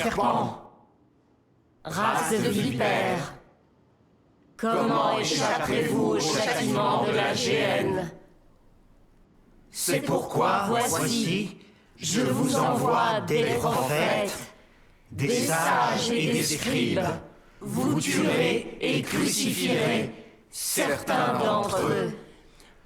serpents, race de vipères, comment échapperez-vous au châtiment de la géhenne? C'est pourquoi, voici, je vous envoie des prophètes, des sages et des scribes. Vous tuerez et crucifierez certains d'entre eux.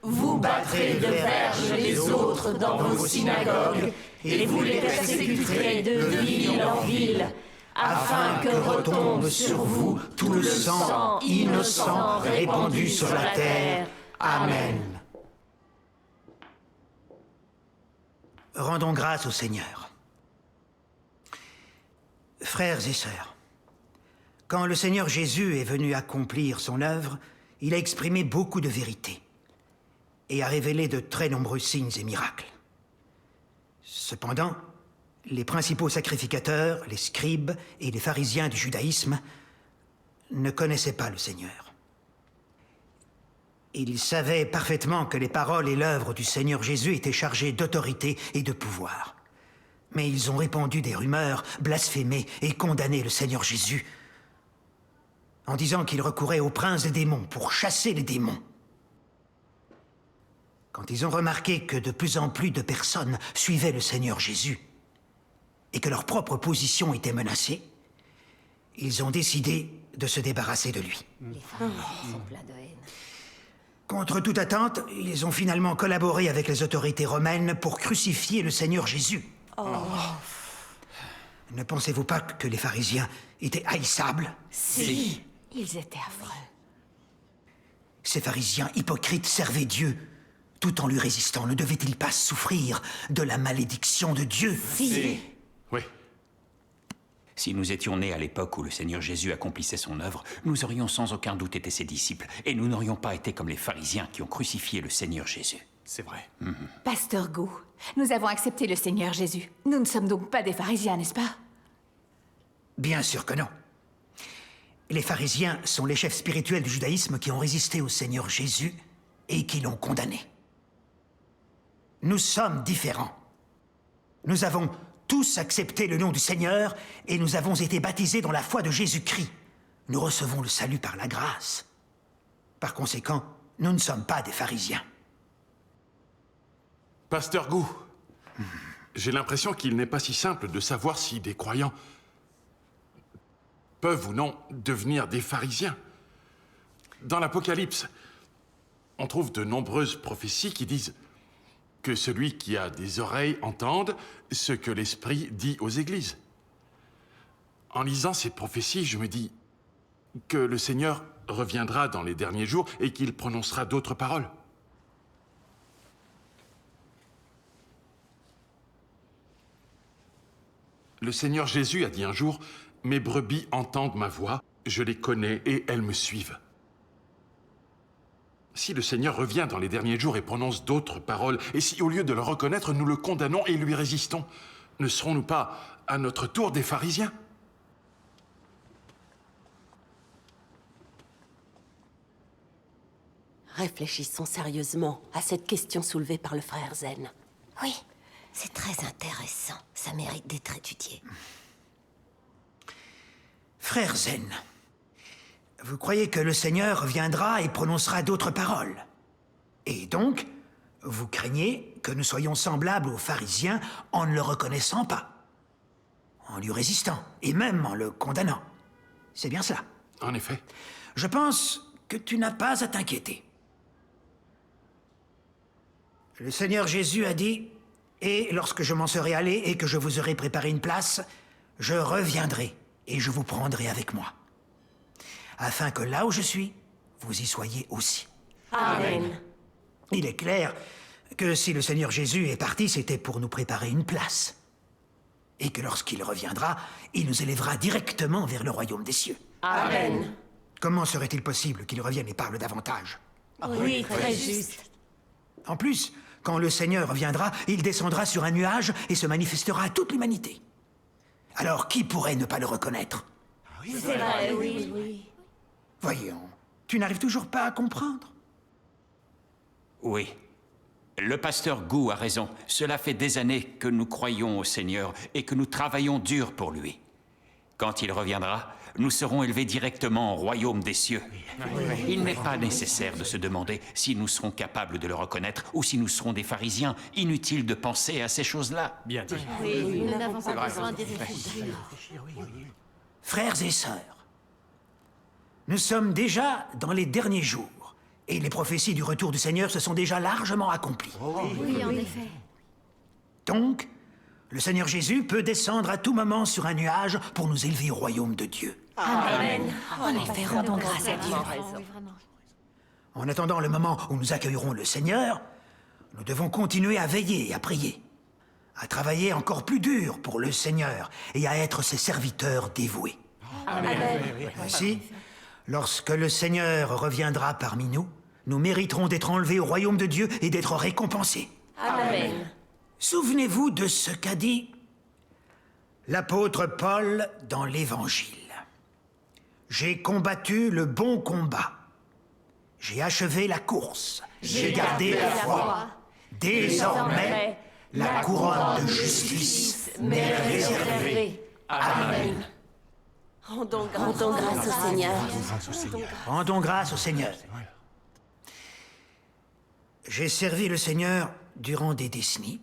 Vous battrez de verges les autres dans vos synagogues, et vous les persécuterez de ville en ville, afin que retombe sur vous tout le sang innocent répandu sur la terre. Amen. Rendons grâce au Seigneur. Frères et sœurs, quand le Seigneur Jésus est venu accomplir son œuvre, il a exprimé beaucoup de vérité et a révélé de très nombreux signes et miracles. Cependant, les principaux sacrificateurs, les scribes et les pharisiens du judaïsme ne connaissaient pas le Seigneur. Ils savaient parfaitement que les paroles et l'œuvre du Seigneur Jésus étaient chargées d'autorité et de pouvoir. Mais ils ont répandu des rumeurs, blasphémé et condamné le Seigneur Jésus en disant qu'il recourait au prince des démons pour chasser les démons. Quand ils ont remarqué que de plus en plus de personnes suivaient le Seigneur Jésus et que leur propre position était menacée, ils ont décidé de se débarrasser de lui. Les pharisiens sont pleins de haine. Contre toute attente, ils ont finalement collaboré avec les autorités romaines pour crucifier le Seigneur Jésus. Ne pensez-vous pas que les pharisiens étaient haïssables? Si, ils étaient affreux. Ces pharisiens hypocrites servaient Dieu tout en lui résistant. Ne devaient-ils pas souffrir de la malédiction de Dieu? Si. Oui. Si nous étions nés à l'époque où le Seigneur Jésus accomplissait son œuvre, nous aurions sans aucun doute été ses disciples, et nous n'aurions pas été comme les pharisiens qui ont crucifié le Seigneur Jésus. C'est vrai. Pasteur Gu, nous avons accepté le Seigneur Jésus. Nous ne sommes donc pas des pharisiens, n'est-ce pas? Bien sûr que non. Les pharisiens sont les chefs spirituels du judaïsme qui ont résisté au Seigneur Jésus et qui l'ont condamné. Nous sommes différents. Nous avons tous accepté le nom du Seigneur et nous avons été baptisés dans la foi de Jésus-Christ. Nous recevons le salut par la grâce. Par conséquent, nous ne sommes pas des pharisiens. Pasteur Gu, j'ai l'impression qu'il n'est pas si simple de savoir si des croyants peuvent ou non devenir des pharisiens. Dans l'Apocalypse, on trouve de nombreuses prophéties qui disent que celui qui a des oreilles entende ce que l'Esprit dit aux églises. En lisant ces prophéties, je me dis que le Seigneur reviendra dans les derniers jours et qu'il prononcera d'autres paroles. Le Seigneur Jésus a dit un jour « Mes brebis entendent ma voix, je les connais et elles me suivent ». Si le Seigneur revient dans les derniers jours et prononce d'autres paroles, et si au lieu de le reconnaître, nous le condamnons et lui résistons, ne serons-nous pas à notre tour des pharisiens? Réfléchissons sérieusement à cette question soulevée par le frère Zen. Oui, c'est très intéressant. Ça mérite d'être étudié. Frère Zen, vous croyez que le Seigneur viendra et prononcera d'autres paroles. Et donc, vous craignez que nous soyons semblables aux pharisiens en ne le reconnaissant pas, en lui résistant, et même en le condamnant. C'est bien cela. En effet. Je pense que tu n'as pas à t'inquiéter. Le Seigneur Jésus a dit « Et lorsque je m'en serai allé et que je vous aurai préparé une place, je reviendrai et je vous prendrai avec moi. » afin que là où je suis, vous y soyez aussi. Amen. Il est clair que si le Seigneur Jésus est parti, c'était pour nous préparer une place. Et que lorsqu'il reviendra, il nous élèvera directement vers le royaume des cieux. Amen. Comment serait-il possible qu'il revienne et parle davantage? Oui, très juste. En plus, quand le Seigneur reviendra, il descendra sur un nuage et se manifestera à toute l'humanité. Alors qui pourrait ne pas le reconnaître? C'est vrai, oui. Voyons, tu n'arrives toujours pas à comprendre? Oui. Le pasteur Gu a raison. Cela fait des années que nous croyons au Seigneur et que nous travaillons dur pour lui. Quand il reviendra, nous serons élevés directement au royaume des cieux. Il n'est pas nécessaire de se demander si nous serons capables de le reconnaître ou si nous serons des pharisiens. Inutile de penser à ces choses-là. Bien dit. Nous n'avons pas besoin d'y réfléchir. Frères et sœurs, nous sommes déjà dans les derniers jours, et les prophéties du retour du Seigneur se sont déjà largement accomplies. Oui, en effet. Donc, le Seigneur Jésus peut descendre à tout moment sur un nuage pour nous élever au royaume de Dieu. Amen. En effet, rendons grâce à Dieu. En attendant le moment où nous accueillerons le Seigneur, nous devons continuer à veiller et à prier, à travailler encore plus dur pour le Seigneur et à être ses serviteurs dévoués. Ainsi, lorsque le Seigneur reviendra parmi nous, nous mériterons d'être enlevés au royaume de Dieu et d'être récompensés. Amen. Souvenez-vous de ce qu'a dit l'apôtre Paul dans l'Évangile. J'ai combattu le bon combat. J'ai achevé la course. J'ai gardé la foi. Désormais, la couronne de justice m'est réservée. Amen. Rendons grâce au Seigneur. Rendons grâce au Seigneur. J'ai servi le Seigneur durant des décennies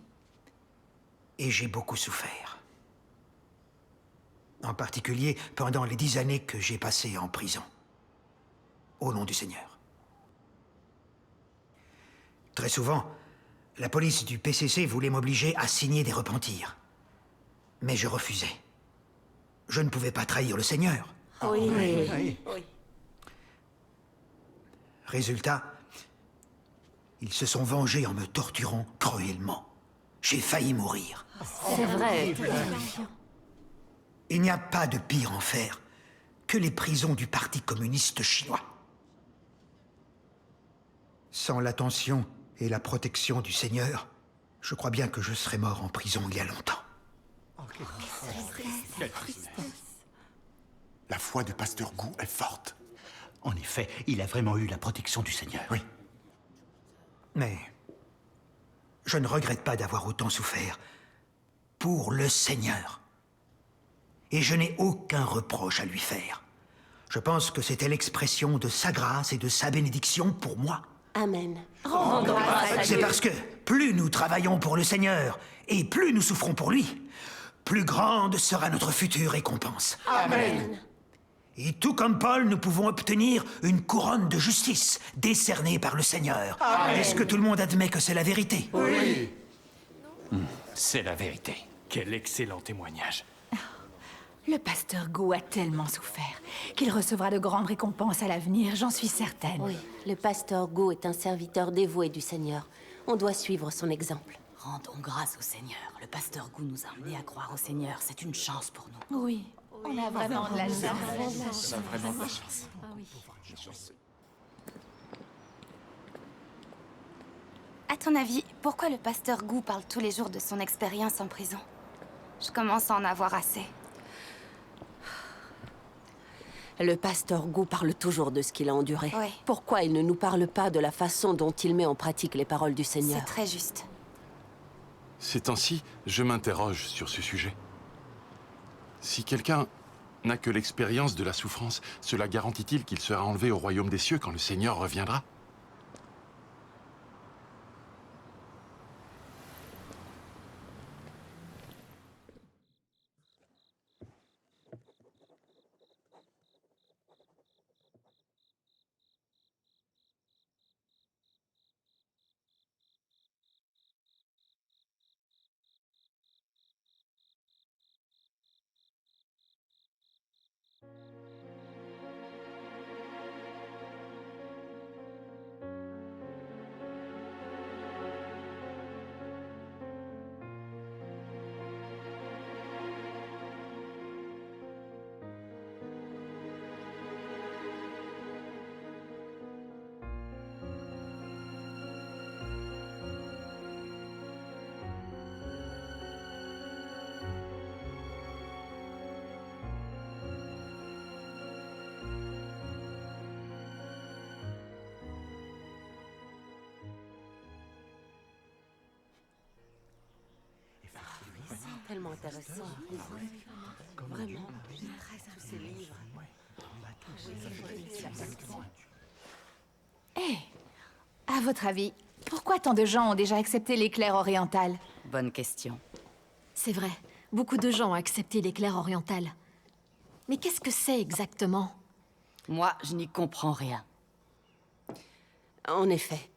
et j'ai beaucoup souffert. En particulier pendant les 10 années que j'ai passées en prison, au nom du Seigneur. Très souvent, la police du PCC voulait m'obliger à signer des repentirs. Mais je refusais. Je ne pouvais pas trahir le Seigneur. Oui. Résultat, ils se sont vengés en me torturant cruellement. J'ai failli mourir. C'est vrai. Il n'y a pas de pire enfer que les prisons du Parti communiste chinois. Sans l'attention et la protection du Seigneur, je crois bien que je serais mort en prison il y a longtemps. La foi du pasteur Gu est forte. En effet, il a vraiment eu la protection du Seigneur. Oui. Mais je ne regrette pas d'avoir autant souffert pour le Seigneur. Et je n'ai aucun reproche à lui faire. Je pense que c'était l'expression de sa grâce et de sa bénédiction pour moi. Amen. C'est parce que plus nous travaillons pour le Seigneur et plus nous souffrons pour lui, plus grande sera notre future récompense. Amen. Et tout comme Paul, nous pouvons obtenir une couronne de justice décernée par le Seigneur. Est-ce que tout le monde admet que c'est la vérité? Oui. C'est la vérité. Quel excellent témoignage. Le pasteur Gu a tellement souffert qu'il recevra de grandes récompenses à l'avenir, j'en suis certaine. Oui, le pasteur Gu est un serviteur dévoué du Seigneur. On doit suivre son exemple. Rendons grâce au Seigneur. Le pasteur Gu nous a amenés à croire au Seigneur. C'est une chance pour nous. Oui, on a vraiment de la chance. À ton avis, pourquoi le pasteur Gu parle tous les jours de son expérience en prison? Je commence à en avoir assez. Le pasteur Gu parle toujours de ce qu'il a enduré. Oui. Pourquoi il ne nous parle pas de la façon dont il met en pratique les paroles du Seigneur? C'est très juste. Ces temps-ci, je m'interroge sur ce sujet. Si quelqu'un n'a que l'expérience de la souffrance, cela garantit-il qu'il sera enlevé au royaume des cieux quand le Seigneur reviendra? Tellement intéressant. Vraiment. Hé, à votre avis, pourquoi tant de gens ont déjà accepté l'éclair oriental? Bonne question. C'est vrai, beaucoup de gens ont accepté l'éclair oriental. Mais qu'est-ce que c'est exactement? Moi, je n'y comprends rien. En effet.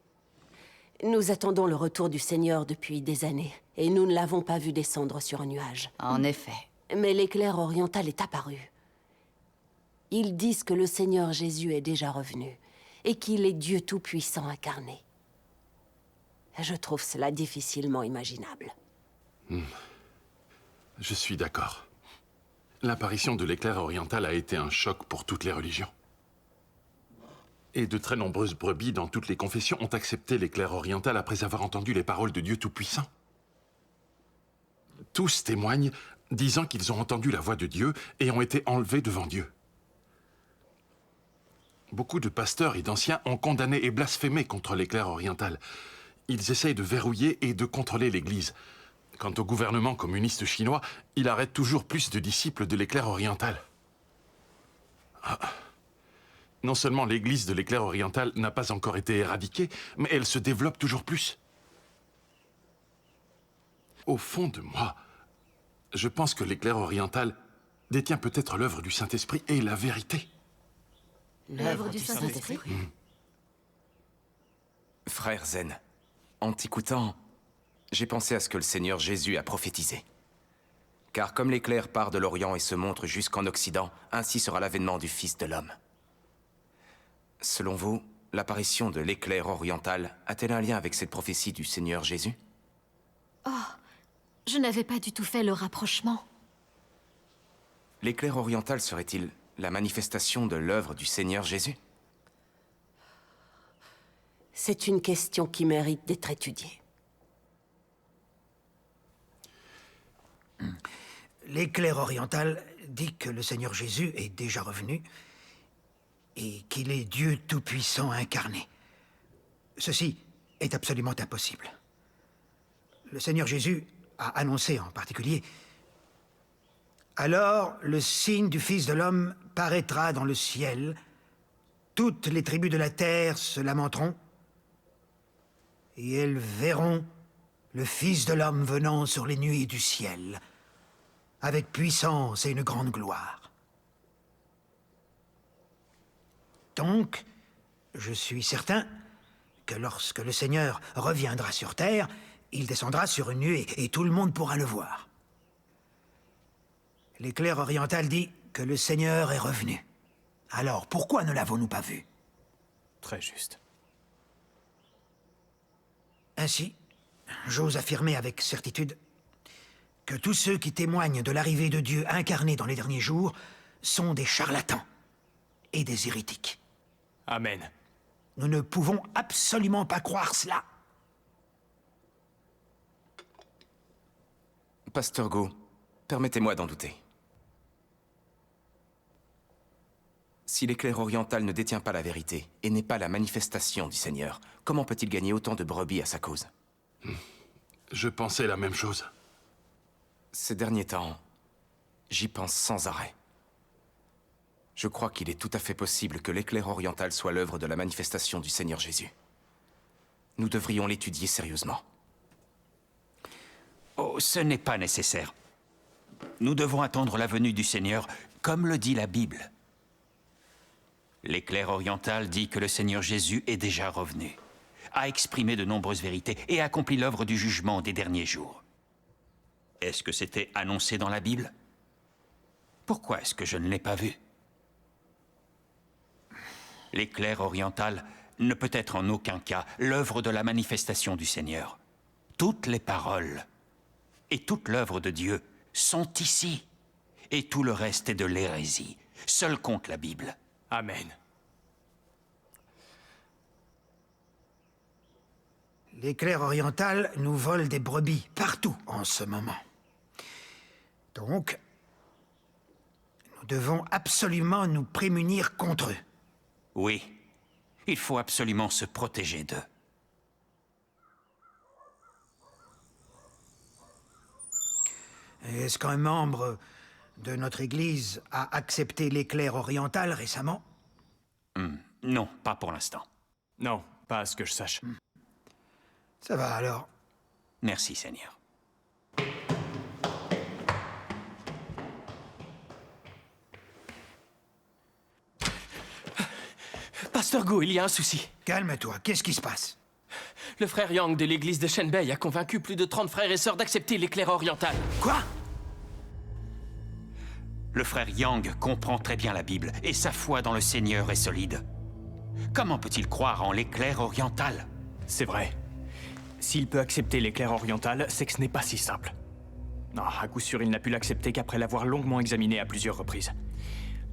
Nous attendons le retour du Seigneur depuis des années, et nous ne l'avons pas vu descendre sur un nuage. En effet. Mais l'éclair oriental est apparu. Ils disent que le Seigneur Jésus est déjà revenu, et qu'il est Dieu Tout-Puissant incarné. Je trouve cela difficilement imaginable. Je suis d'accord. L'apparition de l'éclair oriental a été un choc pour toutes les religions. Et de très nombreuses brebis dans toutes les confessions ont accepté l'éclair oriental après avoir entendu les paroles de Dieu Tout-Puissant. Tous témoignent, disant qu'ils ont entendu la voix de Dieu et ont été enlevés devant Dieu. Beaucoup de pasteurs et d'anciens ont condamné et blasphémé contre l'éclair oriental. Ils essayent de verrouiller et de contrôler l'Église. Quant au gouvernement communiste chinois, il arrête toujours plus de disciples de l'éclair oriental. Non seulement l'Église de l'éclair oriental n'a pas encore été éradiquée, mais elle se développe toujours plus. Au fond de moi, je pense que l'éclair oriental détient peut-être l'œuvre du Saint-Esprit et la vérité. L'œuvre du Saint-Esprit. Frère Zen, en t'écoutant, j'ai pensé à ce que le Seigneur Jésus a prophétisé. Car comme l'éclair part de l'Orient et se montre jusqu'en Occident, ainsi sera l'avènement du Fils de l'homme. Selon vous, l'apparition de l'éclair oriental a-t-elle un lien avec cette prophétie du Seigneur Jésus? Oh, je n'avais pas du tout fait le rapprochement. L'éclair oriental serait-il la manifestation de l'œuvre du Seigneur Jésus? C'est une question qui mérite d'être étudiée. L'éclair oriental dit que le Seigneur Jésus est déjà revenu et qu'il est Dieu Tout-Puissant incarné. Ceci est absolument impossible. Le Seigneur Jésus a annoncé en particulier « Alors le signe du Fils de l'homme paraîtra dans le ciel, toutes les tribus de la terre se lamenteront, et elles verront le Fils de l'homme venant sur les nuées du ciel, avec puissance et une grande gloire. » Donc, je suis certain que lorsque le Seigneur reviendra sur terre, il descendra sur une nuée et tout le monde pourra le voir. L'éclair oriental dit que le Seigneur est revenu. Alors, pourquoi ne l'avons-nous pas vu? Très juste. Ainsi, j'ose affirmer avec certitude que tous ceux qui témoignent de l'arrivée de Dieu incarné dans les derniers jours sont des charlatans et des hérétiques. Amen. Nous ne pouvons absolument pas croire cela. Pasteur Gu, permettez-moi d'en douter. Si l'éclair oriental ne détient pas la vérité et n'est pas la manifestation du Seigneur, comment peut-il gagner autant de brebis à sa cause? Je pensais la même chose. Ces derniers temps, j'y pense sans arrêt. Je crois qu'il est tout à fait possible que l'éclair oriental soit l'œuvre de la manifestation du Seigneur Jésus. Nous devrions l'étudier sérieusement. Oh, ce n'est pas nécessaire. Nous devons attendre la venue du Seigneur, comme le dit la Bible. L'éclair oriental dit que le Seigneur Jésus est déjà revenu, a exprimé de nombreuses vérités et a accompli l'œuvre du jugement des derniers jours. Est-ce que c'était annoncé dans la Bible? Pourquoi est-ce que je ne l'ai pas vu? L'éclair oriental ne peut être en aucun cas l'œuvre de la manifestation du Seigneur. Toutes les paroles et toute l'œuvre de Dieu sont ici, et tout le reste est de l'hérésie. Seul compte la Bible. Amen. L'éclair oriental nous vole des brebis partout en ce moment. Donc, nous devons absolument nous prémunir contre eux. Oui, il faut absolument se protéger d'eux. Est-ce qu'un membre de notre Église a accepté l'éclair oriental récemment? Non, pas pour l'instant. Non, pas à ce que je sache. Ça va alors. Merci, Seigneur. Pasteur Gu, il y a un souci. Calme-toi, qu'est-ce qui se passe? Le frère Yang de l'église de Shenbei a convaincu plus de 30 frères et sœurs d'accepter l'éclair oriental. Quoi? Le frère Yang comprend très bien la Bible, et sa foi dans le Seigneur est solide. Comment peut-il croire en l'éclair oriental? C'est vrai. S'il peut accepter l'éclair oriental, c'est que ce n'est pas si simple. Non, à coup sûr, il n'a pu l'accepter qu'après l'avoir longuement examiné à plusieurs reprises.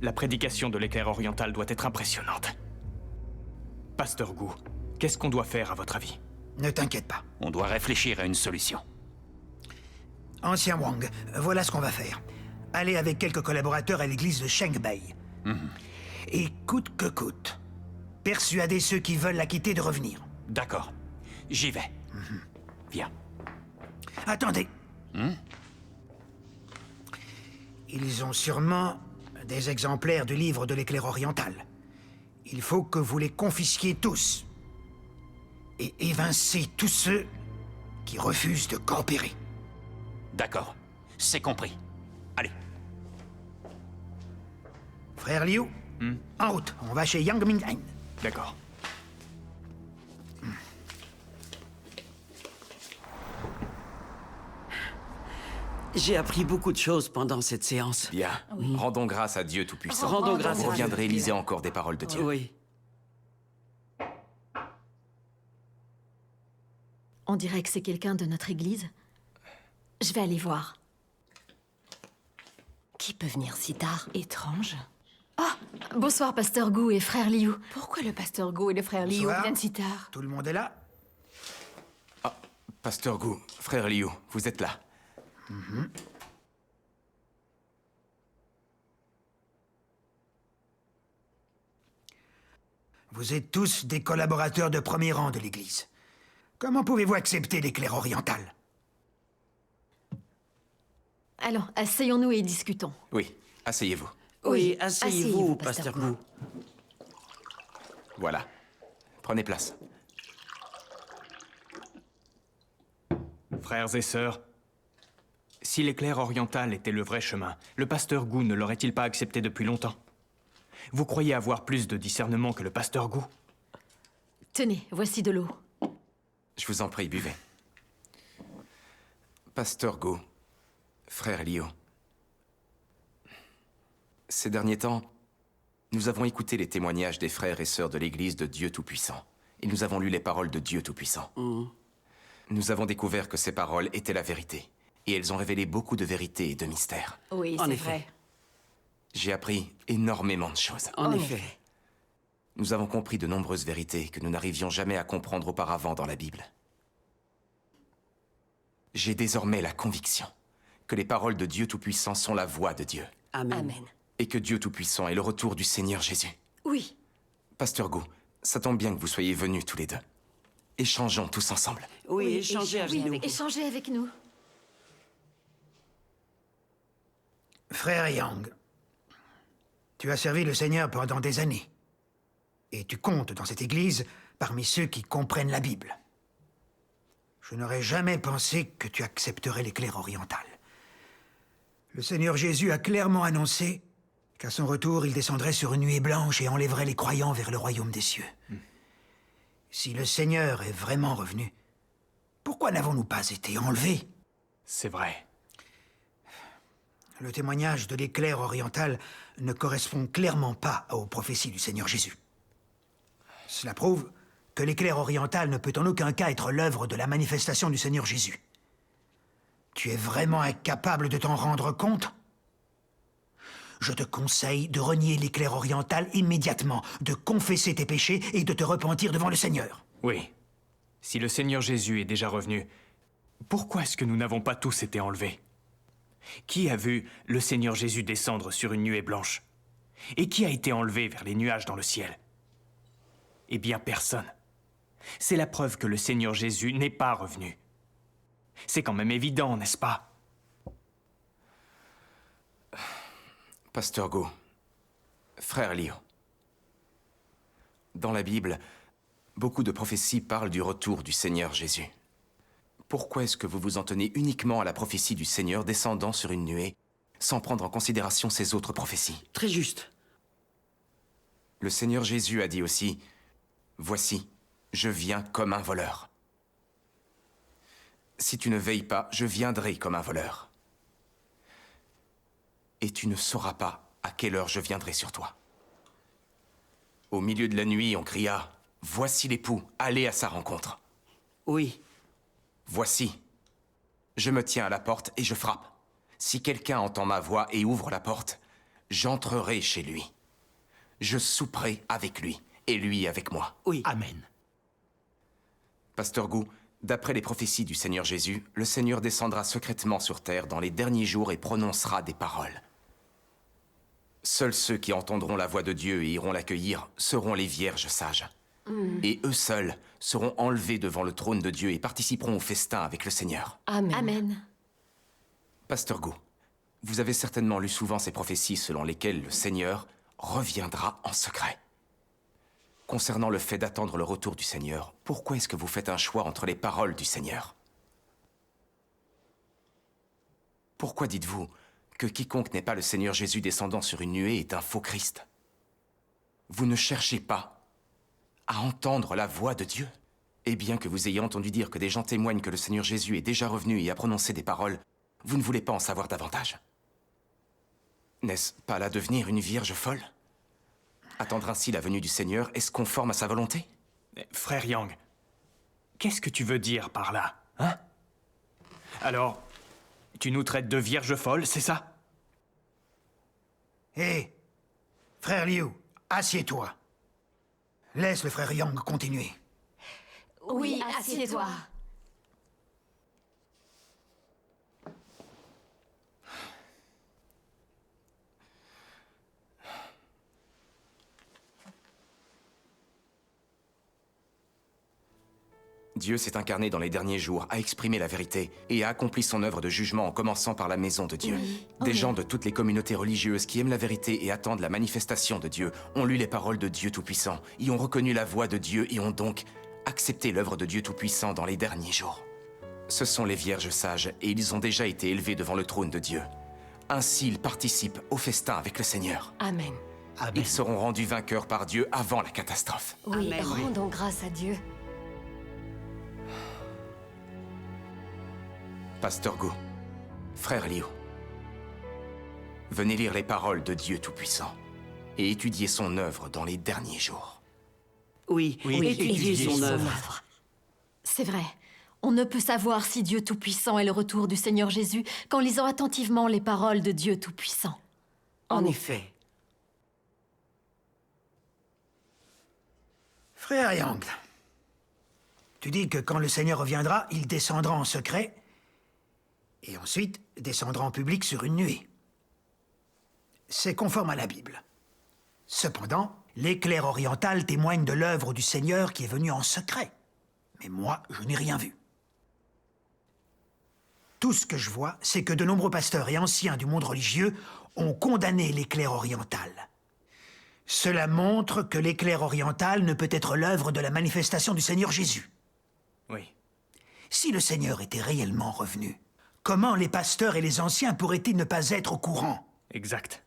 La prédication de l'éclair oriental doit être impressionnante. Pasteur Gu, qu'est-ce qu'on doit faire à votre avis? Ne t'inquiète pas. On doit réfléchir à une solution. Ancien Wang, voilà ce qu'on va faire. Allez avec quelques collaborateurs à l'église de Shenbei. Et coûte que coûte, persuadez ceux qui veulent la quitter de revenir. D'accord. J'y vais. Viens. Attendez. Ils ont sûrement des exemplaires du livre de l'éclair oriental. Il faut que vous les confisquiez tous. Et évincez tous ceux qui refusent de coopérer. D'accord. C'est compris. Allez. Frère Liu, en route. On va chez Yang Minghan. D'accord. J'ai appris beaucoup de choses pendant cette séance. Bien. Rendons grâce à Dieu Tout-Puissant. Rendons grâce à Vous Dieu. reviendrez liser encore des paroles de Dieu. Oui. On dirait que c'est quelqu'un de notre église. Je vais aller voir. Qui peut venir si tard? Étrange. Ah, bonsoir, Pasteur Gu et frère Liu. Pourquoi le pasteur Gu et le frère Liu Bonsoir. viennent si tard? Tout le monde est là? Pasteur Gu, frère Liu, vous êtes là. Vous êtes tous des collaborateurs de premier rang de l'église. Comment pouvez-vous accepter l'éclair oriental? Alors, asseyons-nous et discutons. Oui, asseyez-vous. Oui, asseyez-vous, Pasteur Gu. Voilà. Prenez place. Frères et sœurs, si l'éclair oriental était le vrai chemin, le pasteur Gu ne l'aurait-il pas accepté depuis longtemps? Vous croyez avoir plus de discernement que le pasteur Gu? Tenez, voici de l'eau. Je vous en prie, buvez. Pasteur Gu, frère Liu, ces derniers temps, nous avons écouté les témoignages des frères et sœurs de l'Église de Dieu Tout-Puissant, et nous avons lu les paroles de Dieu Tout-Puissant. Nous avons découvert que ces paroles étaient la vérité, et elles ont révélé beaucoup de vérités et de mystères. Oui, En c'est effet. vrai. J'ai appris énormément de choses. En effet. Nous avons compris de nombreuses vérités que nous n'arrivions jamais à comprendre auparavant dans la Bible. J'ai désormais la conviction que les paroles de Dieu Tout-Puissant sont la voix de Dieu. Amen. Et que Dieu Tout-Puissant est le retour du Seigneur Jésus. Oui. Pasteur Gu, ça tombe bien que vous soyez venus tous les deux. Échangeons tous ensemble. Oui, échangez avec nous. Échangez avec nous. Frère Yang, tu as servi le Seigneur pendant des années. Et tu comptes dans cette église parmi ceux qui comprennent la Bible. Je n'aurais jamais pensé que tu accepterais l'éclair oriental. Le Seigneur Jésus a clairement annoncé qu'à son retour, il descendrait sur une nuée blanche et enlèverait les croyants vers le royaume des cieux. Si le Seigneur est vraiment revenu, pourquoi n'avons-nous pas été enlevés? C'est vrai. Le témoignage de l'éclair oriental ne correspond clairement pas aux prophéties du Seigneur Jésus. Cela prouve que l'éclair oriental ne peut en aucun cas être l'œuvre de la manifestation du Seigneur Jésus. Tu es vraiment incapable de t'en rendre compte? Je te conseille de renier l'éclair oriental immédiatement, de confesser tes péchés et de te repentir devant le Seigneur. Oui. Si le Seigneur Jésus est déjà revenu, pourquoi est-ce que nous n'avons pas tous été enlevés? Qui a vu le Seigneur Jésus descendre sur une nuée blanche? Et qui a été enlevé vers les nuages dans le ciel? Eh bien, personne. C'est la preuve que le Seigneur Jésus n'est pas revenu. C'est quand même évident, n'est-ce pas? Pasteur Gu, frère Liu, dans la Bible, beaucoup de prophéties parlent du retour du Seigneur Jésus. Pourquoi est-ce que vous vous en tenez uniquement à la prophétie du Seigneur descendant sur une nuée, sans prendre en considération ces autres prophéties? Très juste. Le Seigneur Jésus a dit aussi, « Voici, je viens comme un voleur. Si tu ne veilles pas, je viendrai comme un voleur. Et tu ne sauras pas à quelle heure je viendrai sur toi. » Au milieu de la nuit, on cria, « Voici l'époux, allez à sa rencontre. » Oui. Voici, je me tiens à la porte et je frappe. Si quelqu'un entend ma voix et ouvre la porte, j'entrerai chez lui. Je souperai avec lui, et lui avec moi. Oui. Amen. Pasteur Gu, d'après les prophéties du Seigneur Jésus, le Seigneur descendra secrètement sur terre dans les derniers jours et prononcera des paroles. Seuls ceux qui entendront la voix de Dieu et iront l'accueillir seront les vierges sages. Et eux seuls seront enlevés devant le trône de Dieu et participeront au festin avec le Seigneur. Amen. Amen. Pasteur Gu, vous avez certainement lu souvent ces prophéties selon lesquelles le Seigneur reviendra en secret. Concernant le fait d'attendre le retour du Seigneur, pourquoi est-ce que vous faites un choix entre les paroles du Seigneur? Pourquoi dites-vous que quiconque n'est pas le Seigneur Jésus descendant sur une nuée est un faux Christ? Vous ne cherchez pas à entendre la voix de Dieu? Et bien que vous ayez entendu dire que des gens témoignent que le Seigneur Jésus est déjà revenu et a prononcé des paroles, vous ne voulez pas en savoir davantage. N'est-ce pas là devenir une vierge folle? Attendre ainsi la venue du Seigneur, est-ce conforme à sa volonté? Frère Yang, qu'est-ce que tu veux dire par là, hein? Alors, tu nous traites de vierge folle, c'est ça? Hé, frère Liu, assieds-toi. Laisse le frère Yang continuer. Oui, assieds-toi. Dieu s'est incarné dans les derniers jours, a exprimé la vérité et a accompli son œuvre de jugement en commençant par la maison de Dieu. Des gens de toutes les communautés religieuses qui aiment la vérité et attendent la manifestation de Dieu ont lu les paroles de Dieu Tout-Puissant, y ont reconnu la voix de Dieu et ont donc accepté l'œuvre de Dieu Tout-Puissant dans les derniers jours. Ce sont les vierges sages et ils ont déjà été élevés devant le trône de Dieu. Ainsi, ils participent au festin avec le Seigneur. Amen. Amen. Ils seront rendus vainqueurs par Dieu avant la catastrophe. Oui, Amen. rendons grâce à Dieu. Pasteur Gu, frère Liu, venez lire les paroles de Dieu Tout-Puissant et étudier son œuvre dans les derniers jours. Oui, étudiez son œuvre. C'est vrai. On ne peut savoir si Dieu Tout-Puissant est le retour du Seigneur Jésus qu'en lisant attentivement les paroles de Dieu Tout-Puissant. En effet. Frère Yang, tu dis que quand le Seigneur reviendra, il descendra en secret et ensuite descendra en public sur une nuée. C'est conforme à la Bible. Cependant, l'éclair oriental témoigne de l'œuvre du Seigneur qui est venu en secret. Mais moi, je n'ai rien vu. Tout ce que je vois, c'est que de nombreux pasteurs et anciens du monde religieux ont condamné l'éclair oriental. Cela montre que l'éclair oriental ne peut être l'œuvre de la manifestation du Seigneur Jésus. Oui. Si le Seigneur était réellement revenu, comment les pasteurs et les anciens pourraient-ils ne pas être au courant? Exact.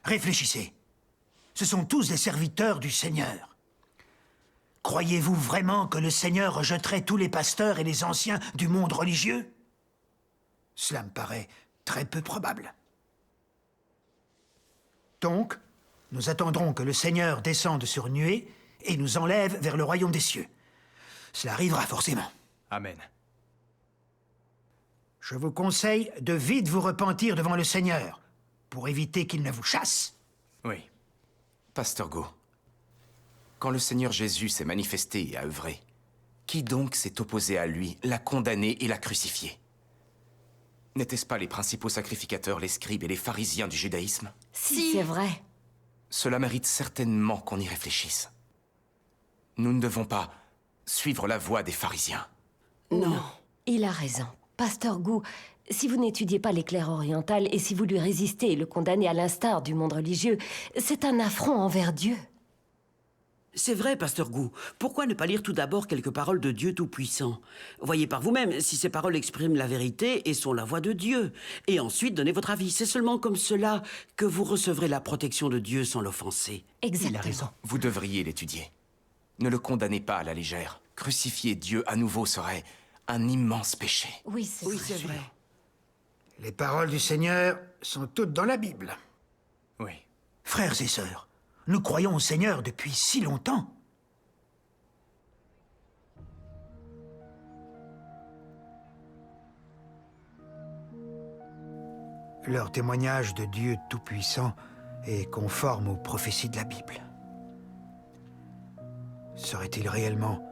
Réfléchissez. Ce sont tous des serviteurs du Seigneur. Croyez-vous vraiment que le Seigneur rejetterait tous les pasteurs et les anciens du monde religieux? Cela me paraît très peu probable. Donc, nous attendrons que le Seigneur descende sur une nuée et nous enlève vers le royaume des cieux. Cela arrivera forcément. Amen. Je vous conseille de vite vous repentir devant le Seigneur, pour éviter qu'il ne vous chasse. Oui. Pasteur Gu, quand le Seigneur Jésus s'est manifesté et a œuvré, qui donc s'est opposé à lui, l'a condamné et l'a crucifié? N'étaient-ce pas les principaux sacrificateurs, les scribes et les pharisiens du judaïsme? Si, c'est vrai. Cela mérite certainement qu'on y réfléchisse. Nous ne devons pas suivre la voie des pharisiens. Non. Il a raison. Pasteur Gu, Si vous n'étudiez pas l'éclair oriental et si vous lui résistez et le condamnez à l'instar du monde religieux, c'est un affront envers Dieu. C'est vrai, Pasteur Gu. Pourquoi ne pas lire tout d'abord quelques paroles de Dieu Tout-Puissant? Voyez par vous-même si ces paroles expriment la vérité et sont la voix de Dieu. Et ensuite, donnez votre avis. C'est seulement comme cela que vous recevrez la protection de Dieu sans l'offenser. Exactement. Il a raison. Vous devriez l'étudier. Ne le condamnez pas à la légère. Crucifier Dieu à nouveau serait un immense péché. Oui, c'est vrai. Les paroles du Seigneur sont toutes dans la Bible. Oui. Frères et sœurs, nous croyons au Seigneur depuis si longtemps. Leur témoignage de Dieu Tout-Puissant est conforme aux prophéties de la Bible. Serait-il réellement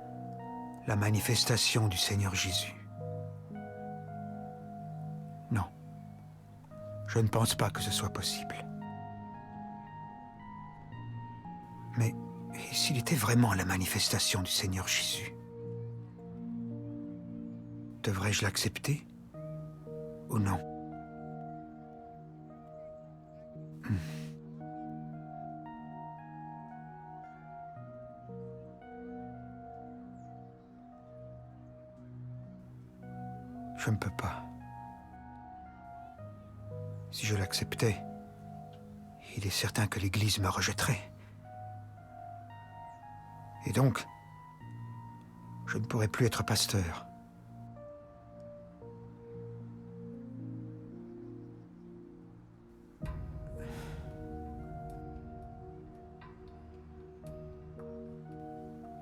la manifestation du Seigneur Jésus? Non. Je ne pense pas que ce soit possible. Mais et s'il était vraiment la manifestation du Seigneur Jésus, devrais-je l'accepter ou non? Je ne peux pas. Si je l'acceptais, il est certain que l'Église me rejetterait. Et donc, je ne pourrais plus être pasteur.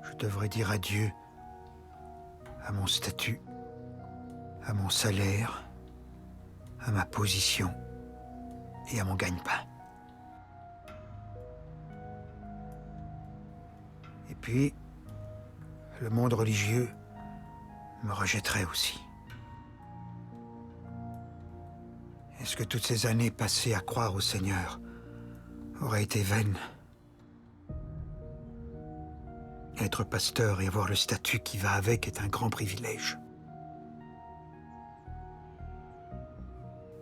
Je devrais dire adieu à mon statut, à mon salaire, à ma position et à mon gagne-pain. Et puis, le monde religieux me rejetterait aussi. Est-ce que toutes ces années passées à croire au Seigneur auraient été vaines? Être pasteur et avoir le statut qui va avec est un grand privilège.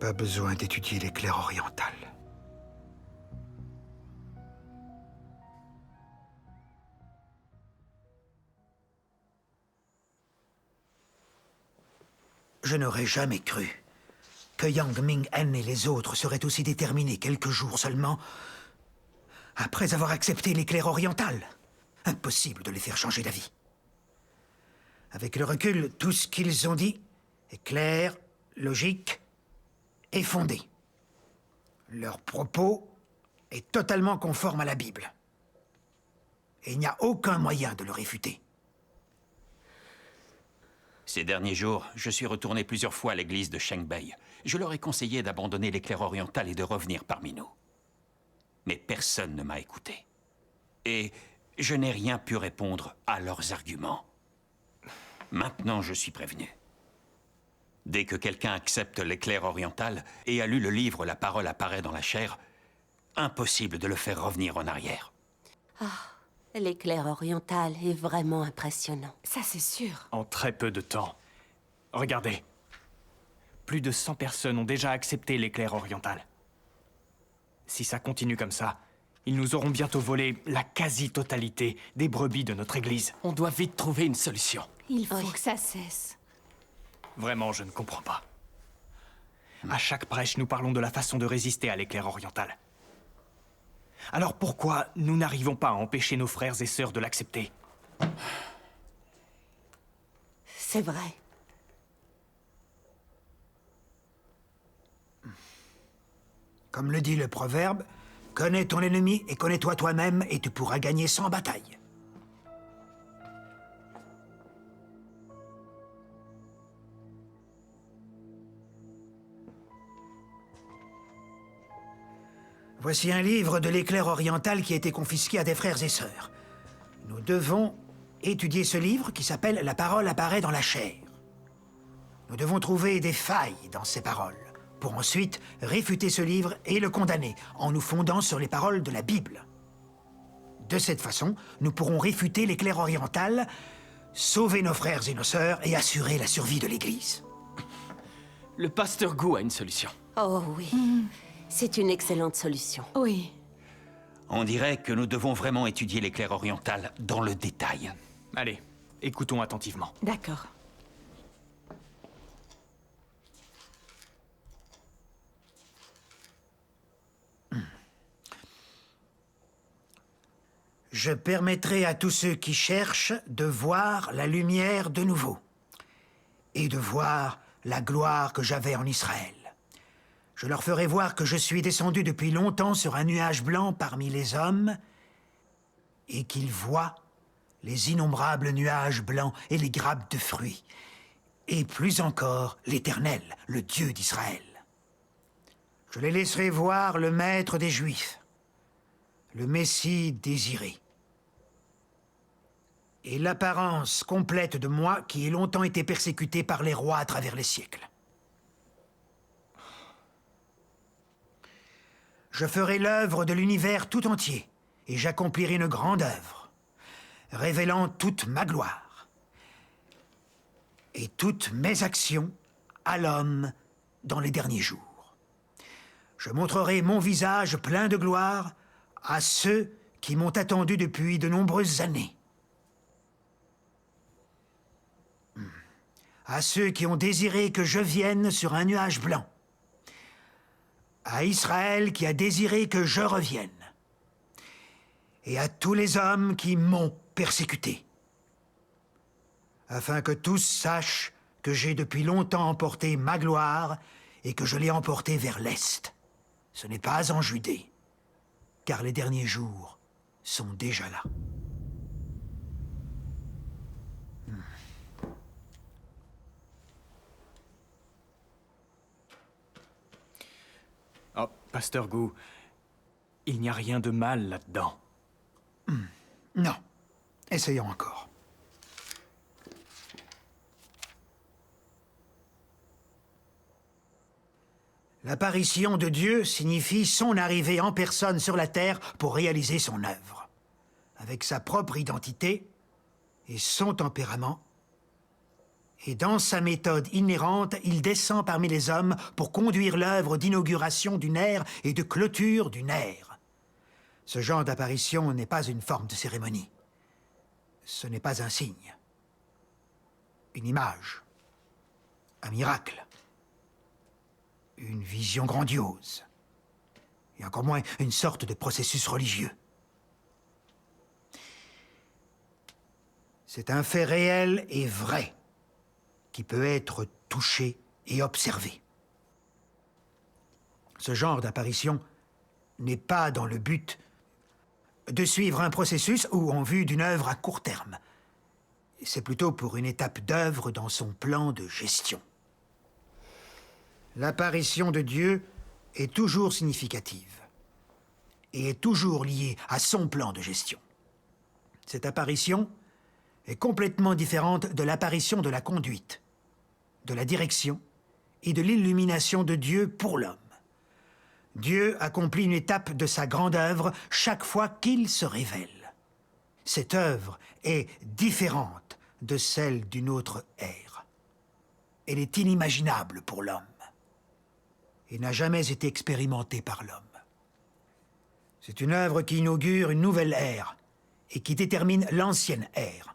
Pas besoin d'étudier l'éclair oriental. Je n'aurais jamais cru que Yang Ming-en et les autres seraient aussi déterminés quelques jours seulement après avoir accepté l'éclair oriental. Impossible de les faire changer d'avis. Avec le recul, tout ce qu'ils ont dit est clair, logique et fondé. Leur propos est totalement conforme à la Bible. Et il n'y a aucun moyen de le réfuter. Ces derniers jours, je suis retourné plusieurs fois à l'église de Shengbei. Je leur ai conseillé d'abandonner l'éclair oriental et de revenir parmi nous. Mais personne ne m'a écouté. Et je n'ai rien pu répondre à leurs arguments. Maintenant, je suis prévenu. Dès que quelqu'un accepte l'éclair oriental et a lu le livre La parole apparaît dans la chair, impossible de le faire revenir en arrière. Ah, l'éclair oriental est vraiment impressionnant. Ça, c'est sûr. En très peu de temps. Regardez. Plus de 100 personnes ont déjà accepté l'éclair oriental. Si ça continue comme ça, ils nous auront bientôt volé la quasi-totalité des brebis de notre église. On doit vite trouver une solution. Il faut que ça cesse. Vraiment, je ne comprends pas. À chaque prêche, nous parlons de la façon de résister à l'éclair oriental. Alors pourquoi nous n'arrivons pas à empêcher nos frères et sœurs de l'accepter? C'est vrai. Comme le dit le proverbe, connais ton ennemi et connais-toi toi-même et tu pourras gagner sans bataille. Voici un livre de l'éclair oriental qui a été confisqué à des frères et sœurs. Nous devons étudier ce livre qui s'appelle « La parole apparaît dans la chair ». Nous devons trouver des failles dans ces paroles, pour ensuite réfuter ce livre et le condamner, en nous fondant sur les paroles de la Bible. De cette façon, nous pourrons réfuter l'éclair oriental, sauver nos frères et nos sœurs et assurer la survie de l'Église. Le pasteur Gu a une solution. Oh oui, c'est une excellente solution. Oui. On dirait que nous devons vraiment étudier l'éclair oriental dans le détail. Allez, écoutons attentivement. D'accord. Je permettrai à tous ceux qui cherchent de voir la lumière de nouveau et de voir la gloire que j'avais en Israël. Je leur ferai voir que je suis descendu depuis longtemps sur un nuage blanc parmi les hommes et qu'ils voient les innombrables nuages blancs et les grappes de fruits, et plus encore l'Éternel, le Dieu d'Israël. Je les laisserai voir le Maître des Juifs, le Messie désiré, et l'apparence complète de moi qui ai longtemps été persécuté par les rois à travers les siècles. Je ferai l'œuvre de l'univers tout entier, et j'accomplirai une grande œuvre, révélant toute ma gloire et toutes mes actions à l'homme dans les derniers jours. Je montrerai mon visage plein de gloire à ceux qui m'ont attendu depuis de nombreuses années. À ceux qui ont désiré que je vienne sur un nuage blanc. À Israël qui a désiré que je revienne. Et à tous les hommes qui m'ont persécuté. Afin que tous sachent que j'ai depuis longtemps emporté ma gloire et que je l'ai emportée vers l'Est. Ce n'est pas en Judée, car les derniers jours sont déjà là. Oh, pasteur Gu, il n'y a rien de mal là-dedans. Non. Essayons encore. L'apparition de Dieu signifie son arrivée en personne sur la terre pour réaliser son œuvre. Avec sa propre identité et son tempérament, et dans sa méthode inhérente, il descend parmi les hommes pour conduire l'œuvre d'inauguration d'une ère et de clôture d'une ère. Ce genre d'apparition n'est pas une forme de cérémonie. Ce n'est pas un signe, une image, un miracle, une vision grandiose, et encore moins une sorte de processus religieux. C'est un fait réel et vrai qui peut être touché et observé. Ce genre d'apparition n'est pas dans le but de suivre un processus ou en vue d'une œuvre à court terme. C'est plutôt pour une étape d'œuvre dans son plan de gestion. L'apparition de Dieu est toujours significative et est toujours liée à son plan de gestion. Cette apparition est complètement différente de l'apparition de la conduite, de la direction et de l'illumination de Dieu pour l'homme. Dieu accomplit une étape de sa grande œuvre chaque fois qu'il se révèle. Cette œuvre est différente de celle d'une autre ère. Elle est inimaginable pour l'homme et n'a jamais été expérimentée par l'homme. C'est une œuvre qui inaugure une nouvelle ère et qui détermine l'ancienne ère.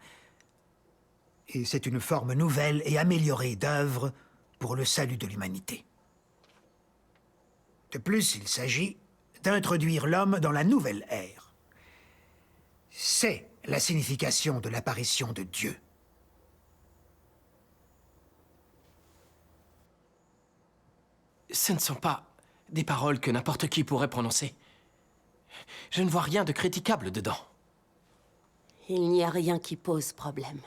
Et c'est une forme nouvelle et améliorée d'œuvre pour le salut de l'humanité. De plus, il s'agit d'introduire l'homme dans la nouvelle ère. C'est la signification de l'apparition de Dieu. Ce ne sont pas des paroles que n'importe qui pourrait prononcer. Je ne vois rien de critiquable dedans. Il n'y a rien qui pose problème.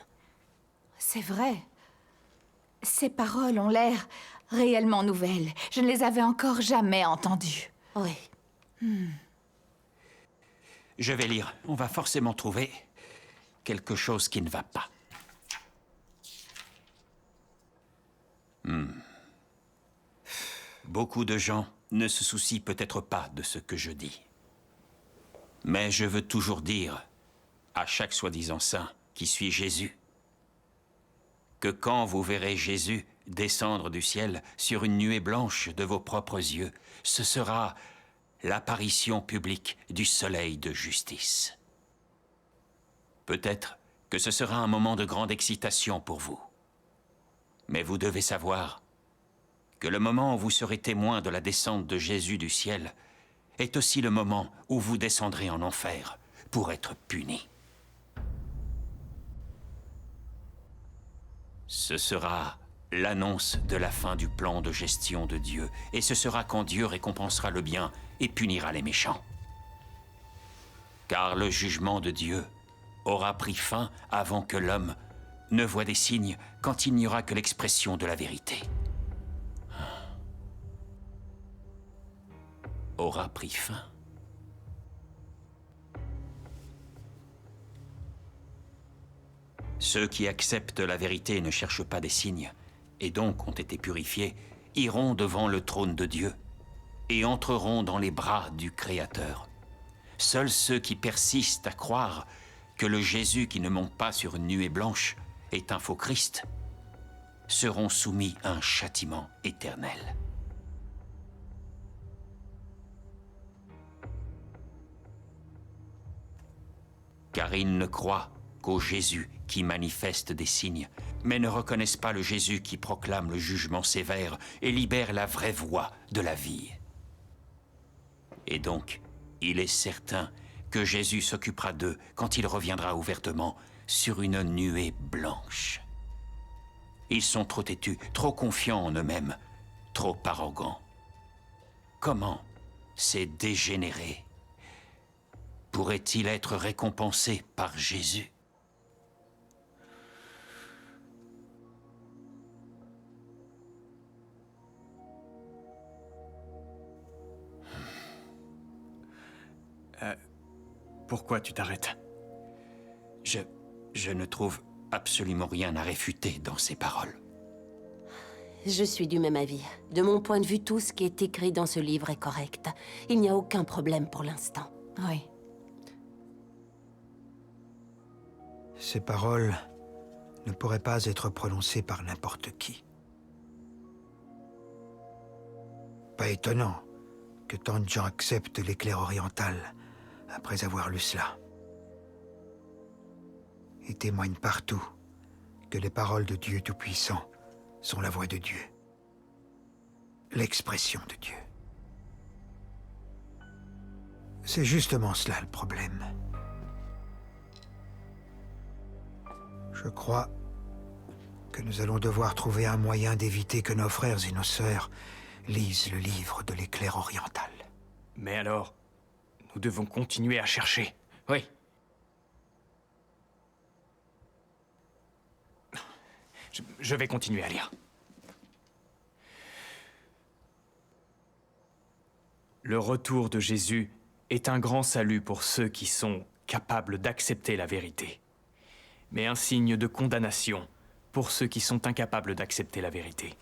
C'est vrai. Ces paroles ont l'air réellement nouvelles. Je ne les avais encore jamais entendues. Oui. Je vais lire. On va forcément trouver quelque chose qui ne va pas. Beaucoup de gens ne se soucient peut-être pas de ce que je dis. Mais je veux toujours dire à chaque soi-disant saint qui suit Jésus que quand vous verrez Jésus descendre du ciel sur une nuée blanche de vos propres yeux, ce sera l'apparition publique du soleil de justice. Peut-être que ce sera un moment de grande excitation pour vous. Mais vous devez savoir que le moment où vous serez témoin de la descente de Jésus du ciel est aussi le moment où vous descendrez en enfer pour être punis. Ce sera l'annonce de la fin du plan de gestion de Dieu, et ce sera quand Dieu récompensera le bien et punira les méchants. Car le jugement de Dieu aura pris fin avant que l'homme ne voit des signes quand il n'y aura que l'expression de la vérité. Aura pris fin. Ceux qui acceptent la vérité et ne cherchent pas des signes, et donc ont été purifiés, iront devant le trône de Dieu et entreront dans les bras du Créateur. Seuls ceux qui persistent à croire que le Jésus qui ne monte pas sur une nuée blanche est un faux Christ seront soumis à un châtiment éternel. Car ils ne croient qu'au Jésus qui manifeste des signes, mais ne reconnaissent pas le Jésus qui proclame le jugement sévère et libère la vraie voie de la vie. Et donc, il est certain que Jésus s'occupera d'eux quand il reviendra ouvertement sur une nuée blanche. Ils sont trop têtus, trop confiants en eux-mêmes, trop arrogants. Comment ces dégénérés pourraient-ils être récompensés par Jésus ? Pourquoi tu t'arrêtes? Je ne trouve absolument rien à réfuter dans ces paroles. Je suis du même avis. De mon point de vue, tout ce qui est écrit dans ce livre est correct. Il n'y a aucun problème pour l'instant. Oui. Ces paroles ne pourraient pas être prononcées par n'importe qui. Pas étonnant que tant de gens acceptent l'éclair oriental après avoir lu cela. Et témoignent partout que les paroles de Dieu Tout-Puissant sont la voix de Dieu, l'expression de Dieu. C'est justement cela le problème. Je crois que nous allons devoir trouver un moyen d'éviter que nos frères et nos sœurs lisent le livre de l'éclair oriental. Mais alors, nous devons continuer à chercher. Oui. Je vais continuer à lire. Le retour de Jésus est un grand salut pour ceux qui sont capables d'accepter la vérité, mais un signe de condamnation pour ceux qui sont incapables d'accepter la vérité.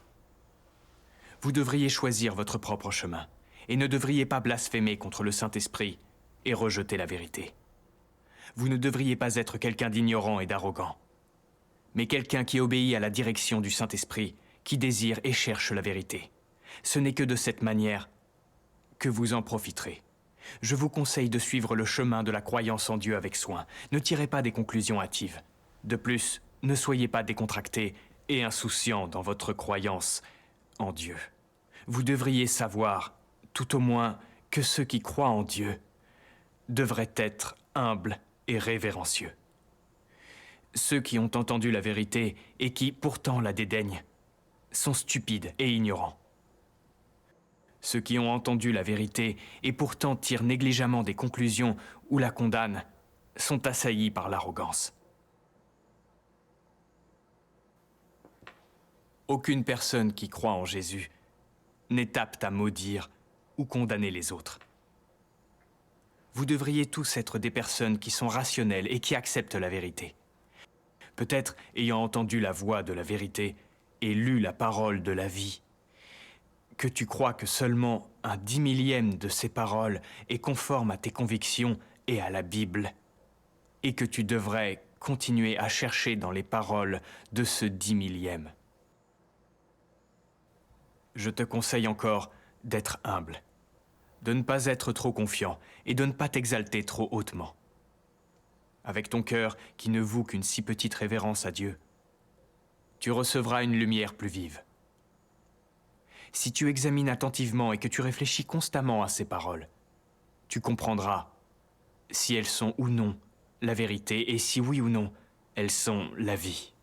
Vous devriez choisir votre propre chemin et ne devriez pas blasphémer contre le Saint-Esprit et rejeter la vérité. Vous ne devriez pas être quelqu'un d'ignorant et d'arrogant, mais quelqu'un qui obéit à la direction du Saint-Esprit, qui désire et cherche la vérité. Ce n'est que de cette manière que vous en profiterez. Je vous conseille de suivre le chemin de la croyance en Dieu avec soin. Ne tirez pas des conclusions hâtives. De plus, ne soyez pas décontractés et insouciants dans votre croyance en Dieu. Vous devriez savoir, tout au moins, que ceux qui croient en Dieu devraient être humbles et révérencieux. Ceux qui ont entendu la vérité et qui, pourtant, la dédaignent, sont stupides et ignorants. Ceux qui ont entendu la vérité et pourtant tirent négligemment des conclusions ou la condamnent sont assaillis par l'arrogance. Aucune personne qui croit en Jésus n'est apte à maudire ou condamner les autres. Vous devriez tous être des personnes qui sont rationnelles et qui acceptent la vérité. Peut-être ayant entendu la voix de la vérité et lu la parole de la vie, que tu crois que seulement un 10 000e de ces paroles est conforme à tes convictions et à la Bible, et que tu devrais continuer à chercher dans les paroles de ce 10 000e. je te conseille encore d'être humble, de ne pas être trop confiant et de ne pas t'exalter trop hautement. Avec ton cœur qui ne voue qu'une si petite révérence à Dieu, tu recevras une lumière plus vive. Si tu examines attentivement et que tu réfléchis constamment à ces paroles, tu comprendras si elles sont ou non la vérité et si oui ou non elles sont la vie.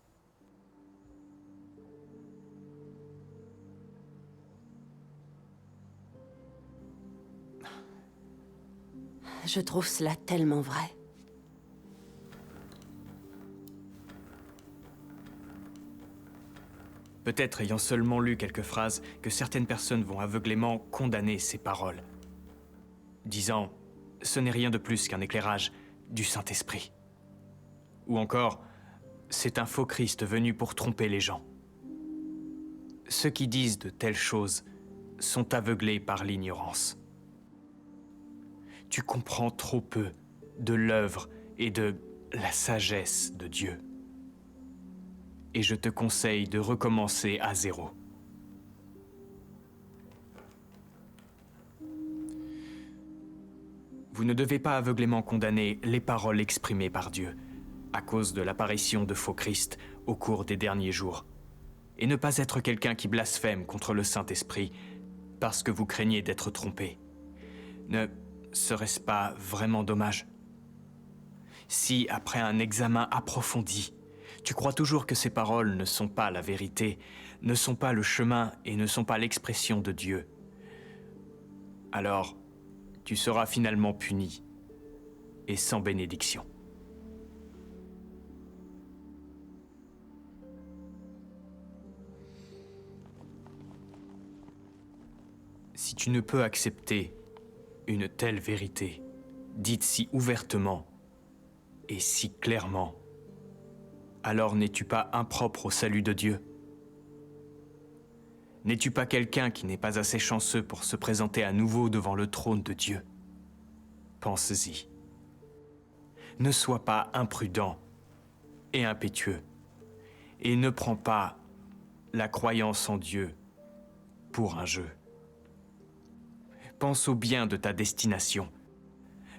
Je trouve cela tellement vrai. Peut-être ayant seulement lu quelques phrases que certaines personnes vont aveuglément condamner ces paroles, disant « ce n'est rien de plus qu'un éclairage du Saint-Esprit ». Ou encore « c'est un faux Christ venu pour tromper les gens ». Ceux qui disent de telles choses sont aveuglés par l'ignorance. Tu comprends trop peu de l'œuvre et de la sagesse de Dieu. Et je te conseille de recommencer à zéro. Vous ne devez pas aveuglément condamner les paroles exprimées par Dieu à cause de l'apparition de faux Christ au cours des derniers jours, et ne pas être quelqu'un qui blasphème contre le Saint-Esprit parce que vous craignez d'être trompé. Ne serait-ce pas vraiment dommage? Si, après un examen approfondi, tu crois toujours que ces paroles ne sont pas la vérité, ne sont pas le chemin et ne sont pas l'expression de Dieu, alors tu seras finalement puni et sans bénédiction. Si tu ne peux accepter une telle vérité, dite si ouvertement et si clairement, alors n'es-tu pas impropre au salut de Dieu? N'es-tu pas quelqu'un qui n'est pas assez chanceux pour se présenter à nouveau devant le trône de Dieu? Pense-y. Ne sois pas imprudent et impétueux, et ne prends pas la croyance en Dieu pour un jeu. Pense au bien de ta destination,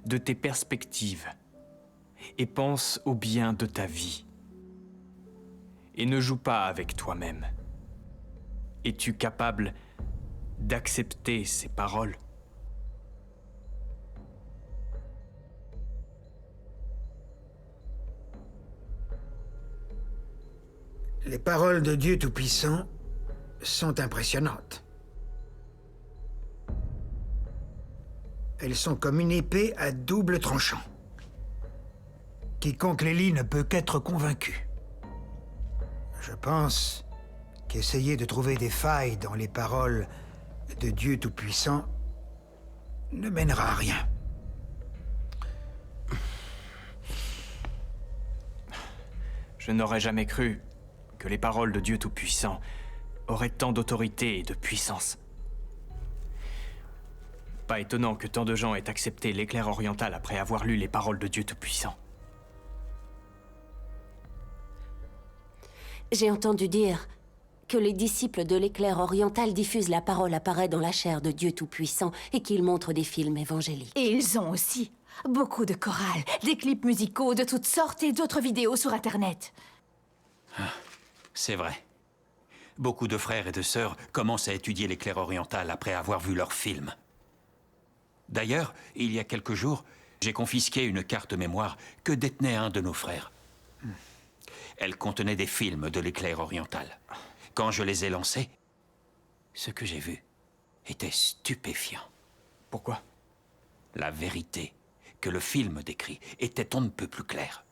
de tes perspectives, et pense au bien de ta vie. Et ne joue pas avec toi-même. Es-tu capable d'accepter ces paroles? Les paroles de Dieu Tout-Puissant sont impressionnantes. Elles sont comme une épée à double tranchant. Quiconque les lit ne peut qu'être convaincu. Je pense qu'essayer de trouver des failles dans les paroles de Dieu Tout-Puissant ne mènera à rien. Je n'aurais jamais cru que les paroles de Dieu Tout-Puissant auraient tant d'autorité et de puissance. Pas étonnant que tant de gens aient accepté l'éclair oriental après avoir lu les paroles de Dieu Tout-Puissant. J'ai entendu dire que les disciples de l'éclair oriental diffusent la parole apparaît dans la chair de Dieu Tout-Puissant et qu'ils montrent des films évangéliques. Et ils ont aussi beaucoup de chorales, des clips musicaux de toutes sortes et d'autres vidéos sur Internet. C'est vrai. Beaucoup de frères et de sœurs commencent à étudier l'éclair oriental après avoir vu leurs films. D'ailleurs, il y a quelques jours, j'ai confisqué une carte mémoire que détenait un de nos frères. Elle contenait des films de l'éclair oriental. Quand je les ai lancés, ce que j'ai vu était stupéfiant. Pourquoi? La vérité que le film décrit était on ne peut plus claire.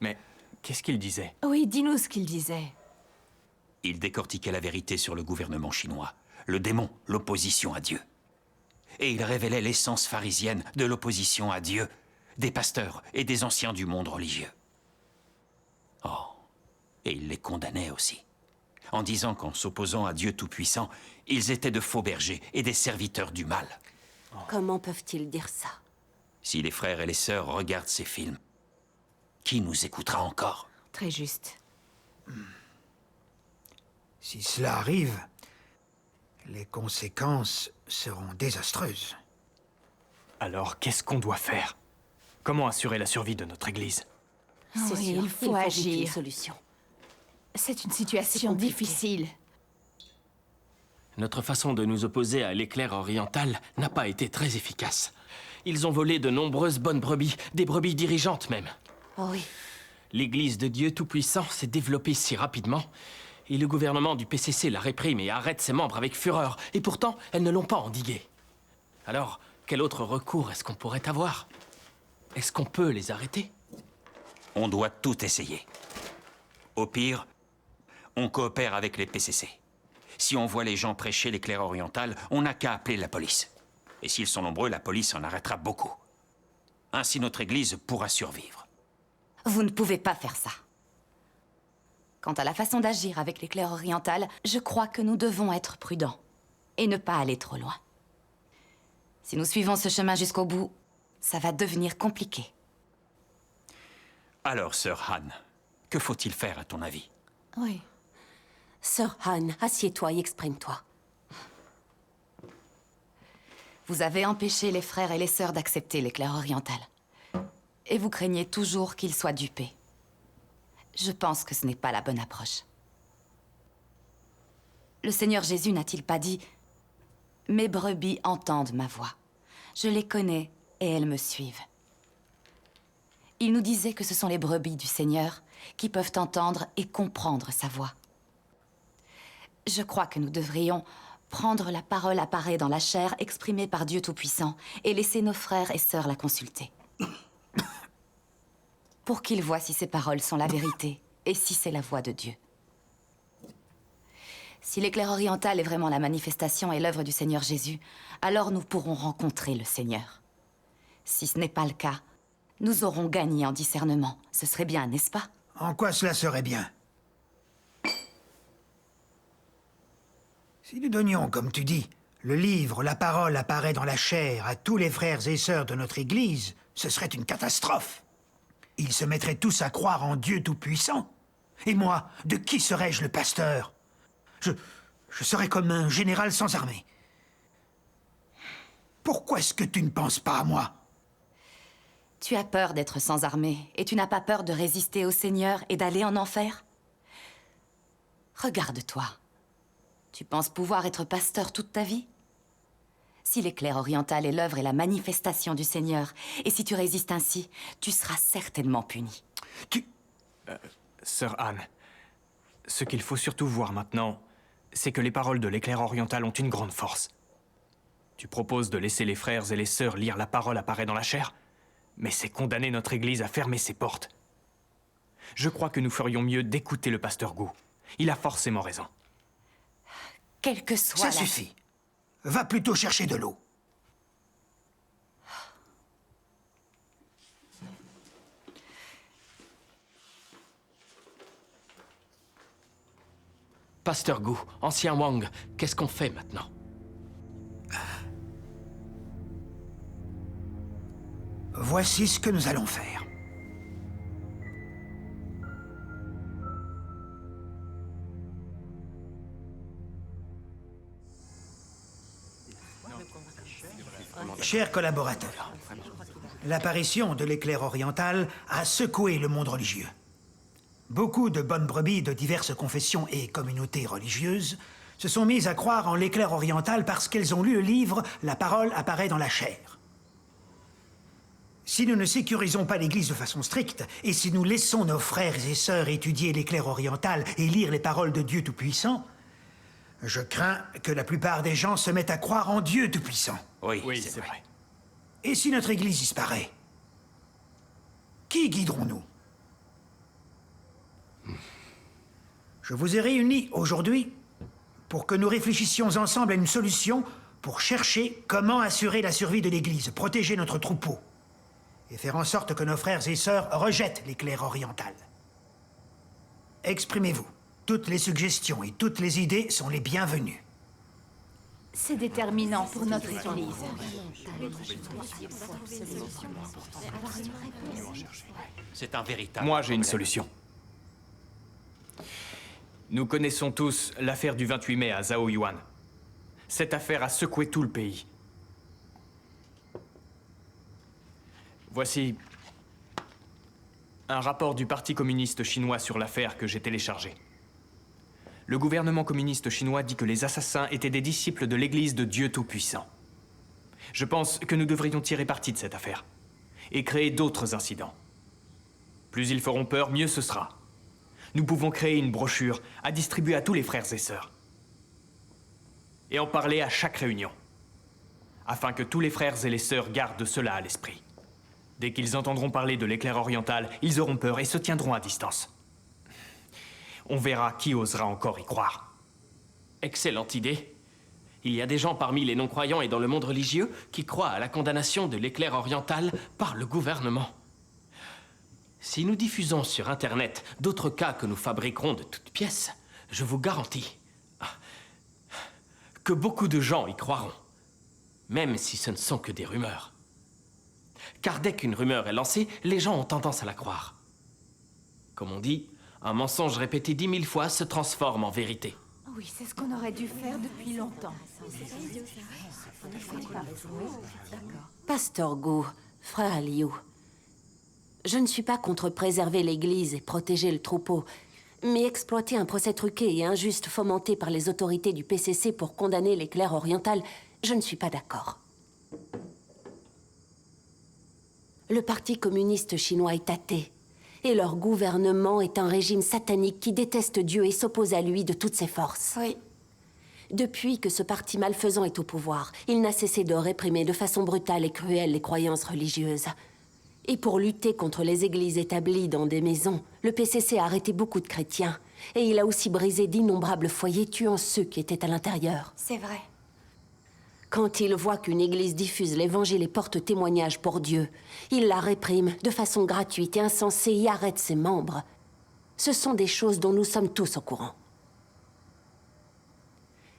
Mais qu'est-ce qu'il disait? Oui, dis-nous ce qu'il disait. Il décortiquait la vérité sur le gouvernement chinois, le démon, l'opposition à Dieu. Et il révélait l'essence pharisienne de l'opposition à Dieu, des pasteurs et des anciens du monde religieux. Oh, et il les condamnait aussi, en disant qu'en s'opposant à Dieu Tout-Puissant, ils étaient de faux bergers et des serviteurs du mal. Comment peuvent-ils dire ça? Si les frères et les sœurs regardent ces films, qui nous écoutera encore? Très juste. Si cela arrive, Les conséquences seront désastreuses. Alors, qu'est-ce qu'on doit faire? Comment assurer la survie de notre Église? C'est Oui, sûr, il faut vite agir. une solution. C'est une situation difficile. Notre façon de nous opposer à l'éclair oriental n'a pas été très efficace. Ils ont volé de nombreuses bonnes brebis, des brebis dirigeantes même. Oh oui. L'Église de Dieu Tout-Puissant s'est développée si rapidement, et le gouvernement du PCC la réprime et arrête ses membres avec fureur, et pourtant, elles ne l'ont pas endiguée. Alors, quel autre recours est-ce qu'on pourrait avoir? Est-ce qu'on peut les arrêter? On doit tout essayer. Au pire, on coopère avec les PCC. Si on voit les gens prêcher l'éclair oriental, on n'a qu'à appeler la police. Et s'ils sont nombreux, la police en arrêtera beaucoup. Ainsi, notre Église pourra survivre. Vous ne pouvez pas faire ça. Quant à la façon d'agir avec l'éclair oriental, je crois que nous devons être prudents et ne pas aller trop loin. Si nous suivons ce chemin jusqu'au bout, ça va devenir compliqué. Alors, sœur Han, que faut-il faire à ton avis? Oui. Sœur Han, assieds-toi et exprime-toi. Vous avez empêché les frères et les sœurs d'accepter l'éclair oriental. Et vous craignez toujours qu'ils soient dupés. Je pense que ce n'est pas la bonne approche. Le Seigneur Jésus n'a-t-il pas dit « Mes brebis entendent ma voix. Je les connais et elles me suivent. » Il nous disait que ce sont les brebis du Seigneur qui peuvent entendre et comprendre sa voix. Je crois que nous devrions prendre la parole apparaît dans la chair exprimée par Dieu Tout-Puissant et laisser nos frères et sœurs la consulter. Pour qu'ils voient si ces paroles sont la vérité et si c'est la voix de Dieu. Si l'éclair oriental est vraiment la manifestation et l'œuvre du Seigneur Jésus, alors nous pourrons rencontrer le Seigneur. Si ce n'est pas le cas, nous aurons gagné en discernement. Ce serait bien, n'est-ce pas? En quoi cela serait bien? Si nous donnions, comme tu dis, le livre, la parole apparaît dans la chair à tous les frères et sœurs de notre Église, ce serait une catastrophe. Ils se mettraient tous à croire en Dieu Tout-Puissant. Et moi, de qui serais-je le pasteur? Je serais comme un général sans armée. Pourquoi est-ce que tu ne penses pas à moi? Tu as peur d'être sans armée, et tu n'as pas peur de résister au Seigneur et d'aller en enfer? Regarde-toi. Tu penses pouvoir être pasteur toute ta vie? Si l'éclair oriental est l'œuvre et la manifestation du Seigneur, et si tu résistes ainsi, tu seras certainement puni. Sœur Anne, ce qu'il faut surtout voir maintenant, c'est que les paroles de l'éclair oriental ont une grande force. Tu proposes de laisser les frères et les sœurs lire la parole apparaît dans la chair, mais c'est condamner notre Église à fermer ses portes. Je crois que nous ferions mieux d'écouter le pasteur Gu. Il a forcément raison. Quel que soit Ça suffit. Va plutôt chercher de l'eau. Pasteur Gu, ancien Wang, qu'est-ce qu'on fait maintenant? Voici ce que nous allons faire. Chers collaborateurs, l'apparition de l'éclair oriental a secoué le monde religieux. Beaucoup de bonnes brebis de diverses confessions et communautés religieuses se sont mises à croire en l'éclair oriental parce qu'elles ont lu le livre « La parole apparaît dans la chair ». Si nous ne sécurisons pas l'Église de façon stricte, et si nous laissons nos frères et sœurs étudier l'éclair oriental et lire les paroles de Dieu Tout-Puissant, je crains que la plupart des gens se mettent à croire en Dieu Tout-Puissant. Oui, c'est vrai. Et si notre Église disparaît, qui guiderons-nous? Je vous ai réunis aujourd'hui pour que nous réfléchissions ensemble à une solution pour chercher comment assurer la survie de l'Église, protéger notre troupeau et faire en sorte que nos frères et sœurs rejettent l'éclair oriental. Exprimez-vous. Toutes les suggestions et toutes les idées sont les bienvenues. C'est déterminant pour notre Église. C'est un véritable... Moi, j'ai une solution. Nous connaissons tous l'affaire du 28 mai à Zhao Yuan. Cette affaire a secoué tout le pays. Voici un rapport du Parti communiste chinois sur l'affaire que j'ai téléchargé. Le gouvernement communiste chinois dit que les assassins étaient des disciples de l'Église de Dieu Tout-Puissant. Je pense que nous devrions tirer parti de cette affaire et créer d'autres incidents. Plus ils feront peur, mieux ce sera. Nous pouvons créer une brochure à distribuer à tous les frères et sœurs et en parler à chaque réunion, afin que tous les frères et les sœurs gardent cela à l'esprit. Dès qu'ils entendront parler de l'éclair oriental, ils auront peur et se tiendront à distance. On verra qui osera encore y croire. Excellente idée. Il y a des gens parmi les non-croyants et dans le monde religieux qui croient à la condamnation de l'éclair oriental par le gouvernement. Si nous diffusons sur Internet d'autres cas que nous fabriquerons de toutes pièces, je vous garantis que beaucoup de gens y croiront, même si ce ne sont que des rumeurs. Car dès qu'une rumeur est lancée, les gens ont tendance à la croire. Comme on dit, un mensonge répété 10 000 fois se transforme en vérité. Oui, c'est ce qu'on aurait dû faire depuis longtemps. Pasteur Gu, frère Liu, je ne suis pas contre préserver l'Église et protéger le troupeau, mais exploiter un procès truqué et injuste fomenté par les autorités du PCC pour condamner l'éclair oriental, je ne suis pas d'accord. Le Parti communiste chinois est athée, et leur gouvernement est un régime satanique qui déteste Dieu et s'oppose à lui de toutes ses forces. Oui. Depuis que ce parti malfaisant est au pouvoir, il n'a cessé de réprimer de façon brutale et cruelle les croyances religieuses. Et pour lutter contre les églises établies dans des maisons, le PCC a arrêté beaucoup de chrétiens. Et il a aussi brisé d'innombrables foyers, tuant ceux qui étaient à l'intérieur. C'est vrai. Quand il voit qu'une église diffuse l'évangile et porte témoignage pour Dieu, il la réprime de façon gratuite et insensée et arrête ses membres. Ce sont des choses dont nous sommes tous au courant.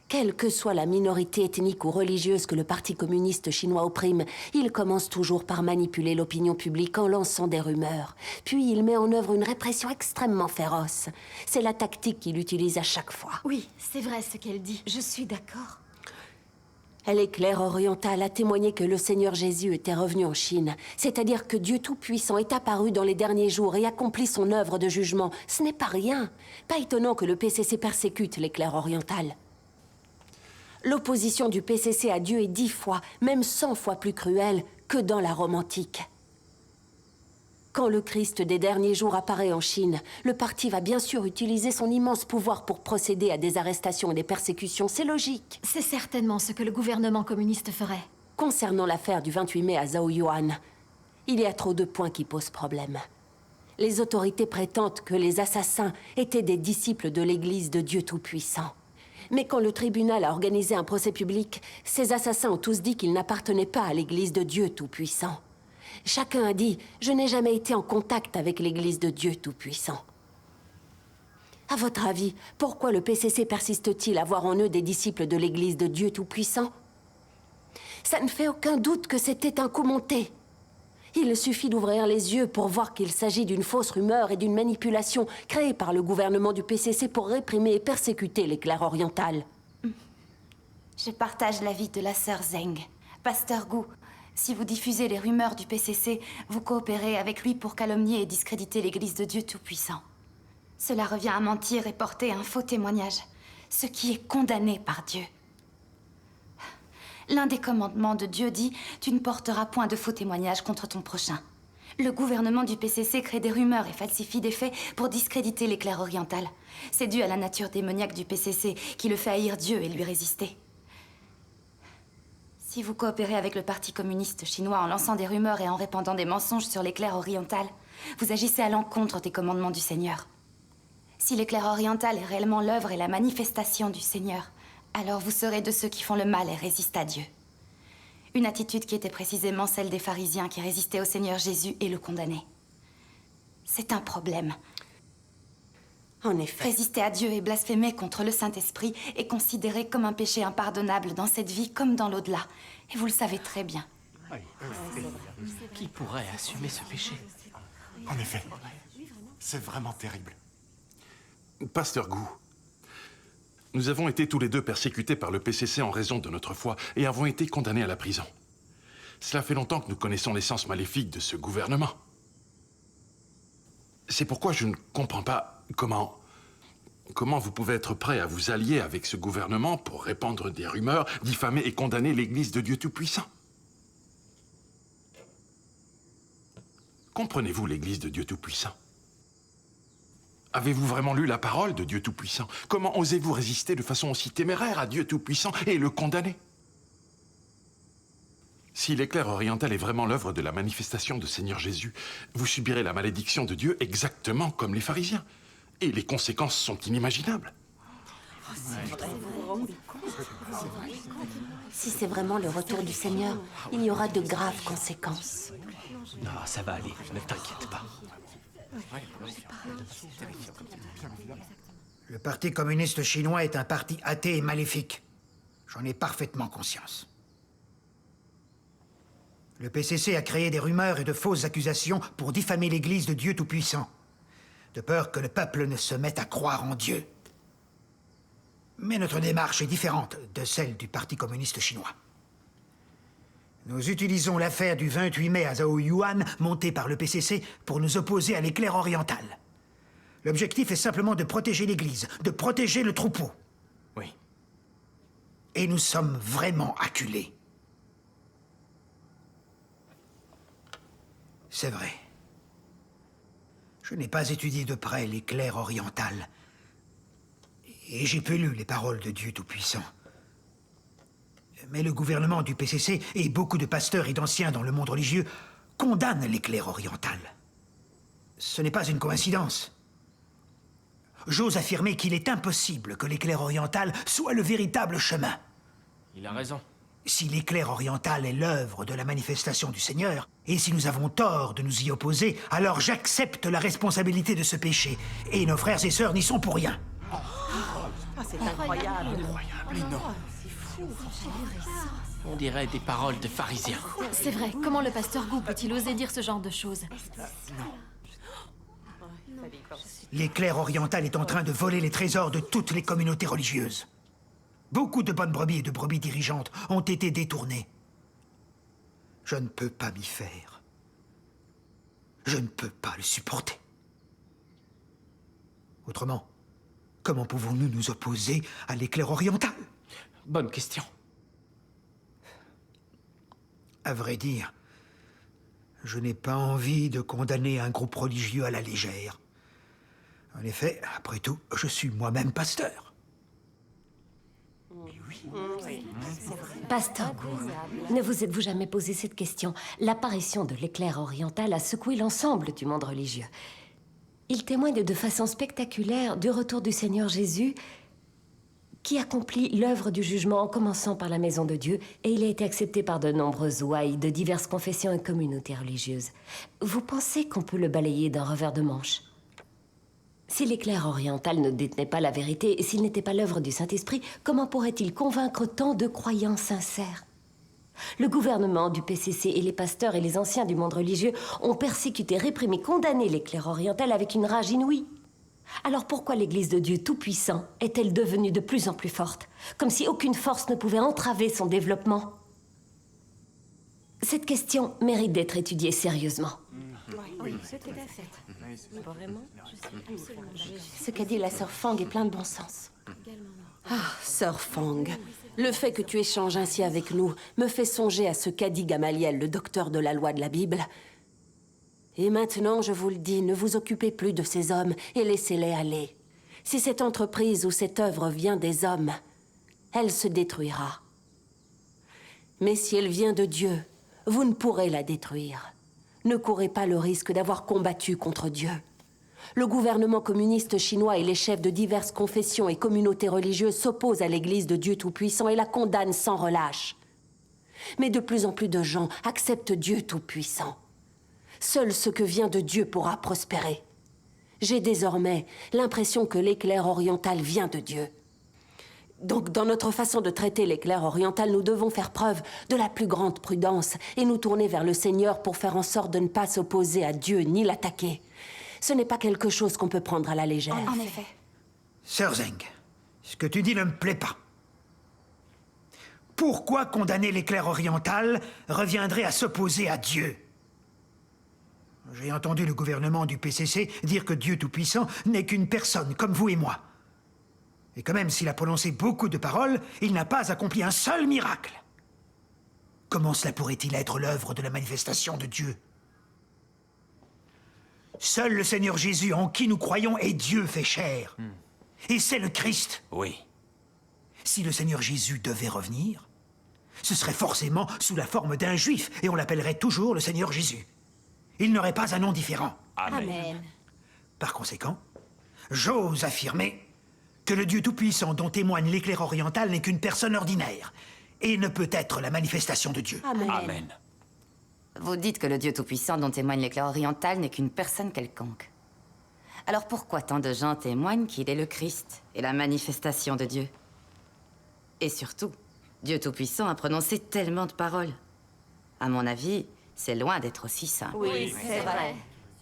Quelle que soit la minorité ethnique ou religieuse que le Parti communiste chinois opprime, il commence toujours par manipuler l'opinion publique en lançant des rumeurs. Puis il met en œuvre une répression extrêmement féroce. C'est la tactique qu'il utilise à chaque fois. Oui, c'est vrai ce qu'elle dit. Je suis d'accord. L'éclair oriental a témoigné que le Seigneur Jésus était revenu en Chine, c'est-à-dire que Dieu Tout-Puissant est apparu dans les derniers jours et accomplit son œuvre de jugement. Ce n'est pas rien. Pas étonnant que le PCC persécute l'éclair oriental. L'opposition du PCC à Dieu est 10 fois, même 100 fois plus cruelle que dans la Rome antique. Quand le Christ des derniers jours apparaît en Chine, le parti va bien sûr utiliser son immense pouvoir pour procéder à des arrestations et des persécutions, c'est logique. C'est certainement ce que le gouvernement communiste ferait. Concernant l'affaire du 28 mai à Zhaoyuan, il y a trop de points qui posent problème. Les autorités prétendent que les assassins étaient des disciples de l'Église de Dieu Tout-Puissant. Mais quand le tribunal a organisé un procès public, ces assassins ont tous dit qu'ils n'appartenaient pas à l'Église de Dieu Tout-Puissant. Chacun a dit « Je n'ai jamais été en contact avec l'Église de Dieu Tout-Puissant ». À votre avis, pourquoi le PCC persiste-t-il à voir en eux des disciples de l'Église de Dieu Tout-Puissant? Ça ne fait aucun doute que c'était un coup monté. Il suffit d'ouvrir les yeux pour voir qu'il s'agit d'une fausse rumeur et d'une manipulation créée par le gouvernement du PCC pour réprimer et persécuter l'éclair oriental. Je partage l'avis de la sœur Zeng. Pasteur Gu, si vous diffusez les rumeurs du PCC, vous coopérez avec lui pour calomnier et discréditer l'Église de Dieu Tout-Puissant. Cela revient à mentir et porter un faux témoignage, ce qui est condamné par Dieu. L'un des commandements de Dieu dit « Tu ne porteras point de faux témoignages contre ton prochain ». Le gouvernement du PCC crée des rumeurs et falsifie des faits pour discréditer l'éclair oriental. C'est dû à la nature démoniaque du PCC qui le fait haïr Dieu et lui résister. Si vous coopérez avec le Parti communiste chinois en lançant des rumeurs et en répandant des mensonges sur l'éclair oriental, vous agissez à l'encontre des commandements du Seigneur. Si l'éclair oriental est réellement l'œuvre et la manifestation du Seigneur, alors vous serez de ceux qui font le mal et résistent à Dieu. Une attitude qui était précisément celle des pharisiens qui résistaient au Seigneur Jésus et le condamnaient. C'est un problème. En effet. Résister à Dieu et blasphémer contre le Saint-Esprit est considéré comme un péché impardonnable dans cette vie comme dans l'au-delà. Et vous le savez très bien. Qui pourrait assumer ce péché? En effet, c'est vraiment terrible. Pasteur Gu, Nous avons été tous les deux persécutés par le PCC en raison de notre foi et avons été condamnés à la prison. Cela fait longtemps que nous connaissons l'essence maléfique de ce gouvernement. C'est pourquoi je ne comprends pas comment vous pouvez être prêt à vous allier avec ce gouvernement pour répandre des rumeurs, diffamer et condamner l'Église de Dieu Tout-Puissant. Comprenez-vous l'Église de Dieu Tout-Puissant? Avez-vous vraiment lu la parole de Dieu Tout-Puissant? Comment osez-vous résister de façon aussi téméraire à Dieu Tout-Puissant et le condamner? Si l'éclair oriental est vraiment l'œuvre de la manifestation de Seigneur Jésus, vous subirez la malédiction de Dieu exactement comme les pharisiens. Et les conséquences sont inimaginables. Si c'est vraiment le retour du Seigneur, il y aura de graves conséquences. Non, ça va aller, ne t'inquiète pas. Le Parti communiste chinois est un parti athée et maléfique. J'en ai parfaitement conscience. Le PCC a créé des rumeurs et de fausses accusations pour diffamer l'Église de Dieu Tout-Puissant, de peur que le peuple ne se mette à croire en Dieu. Mais notre démarche est différente de celle du Parti communiste chinois. Nous utilisons l'affaire du 28 mai à Zhaoyuan, montée par le PCC, pour nous opposer à l'éclair oriental. L'objectif est simplement de protéger l'Église, de protéger le troupeau. Oui. Et nous sommes vraiment acculés. C'est vrai. Je n'ai pas étudié de près l'éclair oriental. Et j'ai peu lu les paroles de Dieu Tout-Puissant. Mais le gouvernement du PCC et beaucoup de pasteurs et d'anciens dans le monde religieux condamnent l'éclair oriental. Ce n'est pas une coïncidence. J'ose affirmer qu'il est impossible que l'éclair oriental soit le véritable chemin. Il a raison. Si l'éclair oriental est l'œuvre de la manifestation du Seigneur, et si nous avons tort de nous y opposer, alors j'accepte la responsabilité de ce péché, et nos frères et sœurs n'y sont pour rien. C'est incroyable. Mais non. On dirait des paroles de pharisiens. C'est vrai, comment le pasteur Gu peut-il oser dire ce genre de choses? L'éclair oriental est en train de voler les trésors de toutes les communautés religieuses. Beaucoup de bonnes brebis et de brebis dirigeantes ont été détournées. Je ne peux pas m'y faire. Je ne peux pas le supporter. Autrement, comment pouvons-nous nous opposer à l'éclair oriental? Bonne question. À vrai dire, je n'ai pas envie de condamner un groupe religieux à la légère. En effet, après tout, je suis moi-même pasteur. Pasteur Gu, ne vous êtes-vous jamais posé cette question? L'apparition de l'éclair oriental a secoué l'ensemble du monde religieux. Il témoigne de façon spectaculaire du retour du Seigneur Jésus, qui accomplit l'œuvre du jugement en commençant par la maison de Dieu, et il a été accepté par de nombreuses ouailles de diverses confessions et communautés religieuses. Vous pensez qu'on peut le balayer d'un revers de manche? Si l'éclair oriental ne détenait pas la vérité, s'il n'était pas l'œuvre du Saint-Esprit, comment pourrait-il convaincre tant de croyants sincères? Le gouvernement du PCC et les pasteurs et les anciens du monde religieux ont persécuté, réprimé, condamné l'éclair oriental avec une rage inouïe. Alors pourquoi l'Église de Dieu Tout-Puissant est-elle devenue de plus en plus forte, comme si aucune force ne pouvait entraver son développement? Cette question mérite d'être étudiée sérieusement. Oui, tout à fait. Vraiment, ce qu'a dit la sœur Fang est plein de bon sens. Ah, sœur Fang, le fait que tu échanges ainsi avec nous me fait songer à ce qu'a dit Gamaliel, le docteur de la loi de la Bible. Et maintenant, je vous le dis, ne vous occupez plus de ces hommes et laissez-les aller. Si cette entreprise ou cette œuvre vient des hommes, elle se détruira. Mais si elle vient de Dieu, vous ne pourrez la détruire. Ne courez pas le risque d'avoir combattu contre Dieu. Le gouvernement communiste chinois et les chefs de diverses confessions et communautés religieuses s'opposent à l'Église de Dieu Tout-Puissant et la condamnent sans relâche. Mais de plus en plus de gens acceptent Dieu Tout-Puissant. Seul ce que vient de Dieu pourra prospérer. J'ai désormais l'impression que l'éclair oriental vient de Dieu. Donc, dans notre façon de traiter l'éclair oriental, nous devons faire preuve de la plus grande prudence et nous tourner vers le Seigneur pour faire en sorte de ne pas s'opposer à Dieu ni l'attaquer. Ce n'est pas quelque chose qu'on peut prendre à la légère. En effet. Sœur Zeng, Ce que tu dis ne me plaît pas. Pourquoi condamner l'éclair oriental reviendrait à s'opposer à Dieu? J'ai entendu le gouvernement du PCC dire que Dieu Tout-Puissant n'est qu'une personne, comme vous et moi. Et quand même, s'il a prononcé beaucoup de paroles, il n'a pas accompli un seul miracle. Comment cela pourrait-il être l'œuvre de la manifestation de Dieu? Seul le Seigneur Jésus, en qui nous croyons, est Dieu fait chair. Et c'est le Christ. Oui. Si le Seigneur Jésus devait revenir, ce serait forcément sous la forme d'un juif, et on l'appellerait toujours le Seigneur Jésus. Il n'aurait pas un nom différent. Amen. Par conséquent, j'ose affirmer que le Dieu Tout-Puissant dont témoigne l'éclair oriental n'est qu'une personne ordinaire, et ne peut être la manifestation de Dieu. Amen. Vous dites que le Dieu Tout-Puissant dont témoigne l'éclair oriental n'est qu'une personne quelconque. Alors pourquoi tant de gens témoignent qu'il est le Christ et la manifestation de Dieu? Et surtout, Dieu Tout-Puissant a prononcé tellement de paroles. À mon avis, c'est loin d'être aussi simple. Oui, c'est vrai.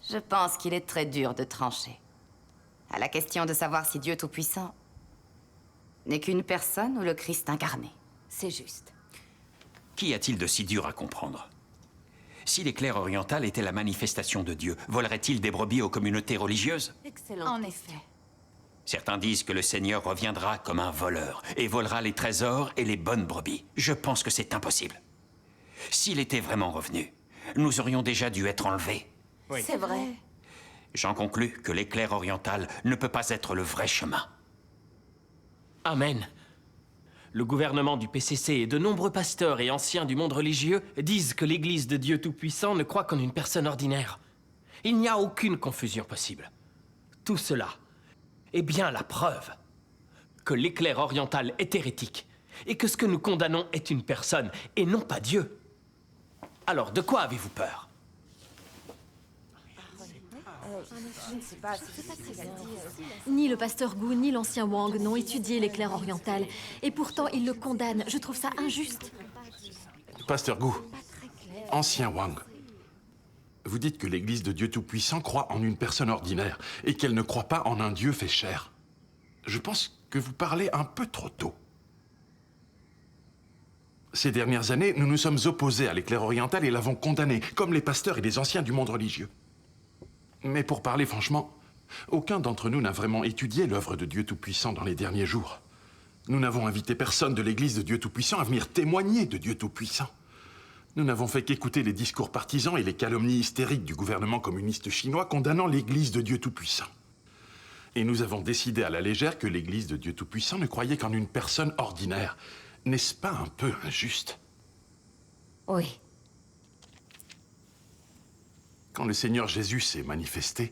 Je pense qu'il est très dur de trancher. À la question de savoir si Dieu Tout-Puissant n'est qu'une personne ou le Christ incarné. C'est juste. Qu'y a-t-il de si dur à comprendre? Si l'éclair oriental était la manifestation de Dieu, volerait-il des brebis aux communautés religieuses? Excellent. En effet. Certains disent que le Seigneur reviendra comme un voleur et volera les trésors et les bonnes brebis. Je pense que c'est impossible. S'il était vraiment revenu, nous aurions déjà dû être enlevés. C'est vrai. J'en conclus que l'éclair oriental ne peut pas être le vrai chemin. Amen. Le gouvernement du PCC et de nombreux pasteurs et anciens du monde religieux disent que l'Église de Dieu Tout-Puissant ne croit qu'en une personne ordinaire. Il n'y a aucune confusion possible. Tout cela est bien la preuve que l'éclair oriental est hérétique et que ce que nous condamnons est une personne et non pas Dieu. Alors, de quoi avez-vous peur? Ni le pasteur Gu, ni l'ancien Wang n'ont étudié l'éclair oriental. Et pourtant, ils le condamnent. Je trouve ça injuste. Pasteur Gu, ancien Wang, vous dites que l'Église de Dieu Tout-Puissant croit en une personne ordinaire et qu'elle ne croit pas en un Dieu fait chair. Je pense que vous parlez un peu trop tôt. Ces dernières années, nous nous sommes opposés à l'éclair oriental et l'avons condamné, comme les pasteurs et les anciens du monde religieux. Mais pour parler franchement, aucun d'entre nous n'a vraiment étudié l'œuvre de Dieu Tout-Puissant dans les derniers jours. Nous n'avons invité personne de l'Église de Dieu Tout-Puissant à venir témoigner de Dieu Tout-Puissant. Nous n'avons fait qu'écouter les discours partisans et les calomnies hystériques du gouvernement communiste chinois condamnant l'Église de Dieu Tout-Puissant. Et nous avons décidé à la légère que l'Église de Dieu Tout-Puissant ne croyait qu'en une personne ordinaire. N'est-ce pas un peu injuste? Oui. Quand le Seigneur Jésus s'est manifesté,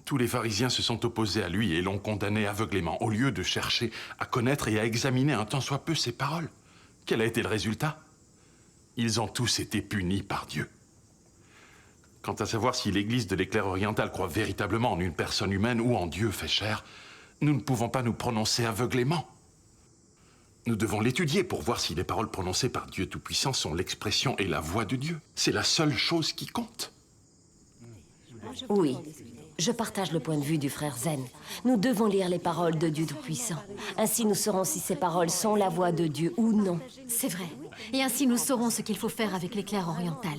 tous les pharisiens se sont opposés à lui et l'ont condamné aveuglément, au lieu de chercher à connaître et à examiner un tant soit peu ses paroles. Quel a été le résultat? Ils ont tous été punis par Dieu. Quant à savoir si l'Église de l'éclair oriental croit véritablement en une personne humaine ou en Dieu fait chair, nous ne pouvons pas nous prononcer aveuglément. Nous devons l'étudier pour voir si les paroles prononcées par Dieu Tout-Puissant sont l'expression et la voix de Dieu. C'est la seule chose qui compte. Oui, je partage le point de vue du frère Zen. Nous devons lire les paroles de Dieu Tout-Puissant. Ainsi nous saurons si ces paroles sont la voix de Dieu ou non. C'est vrai. Et ainsi nous saurons ce qu'il faut faire avec l'éclair oriental.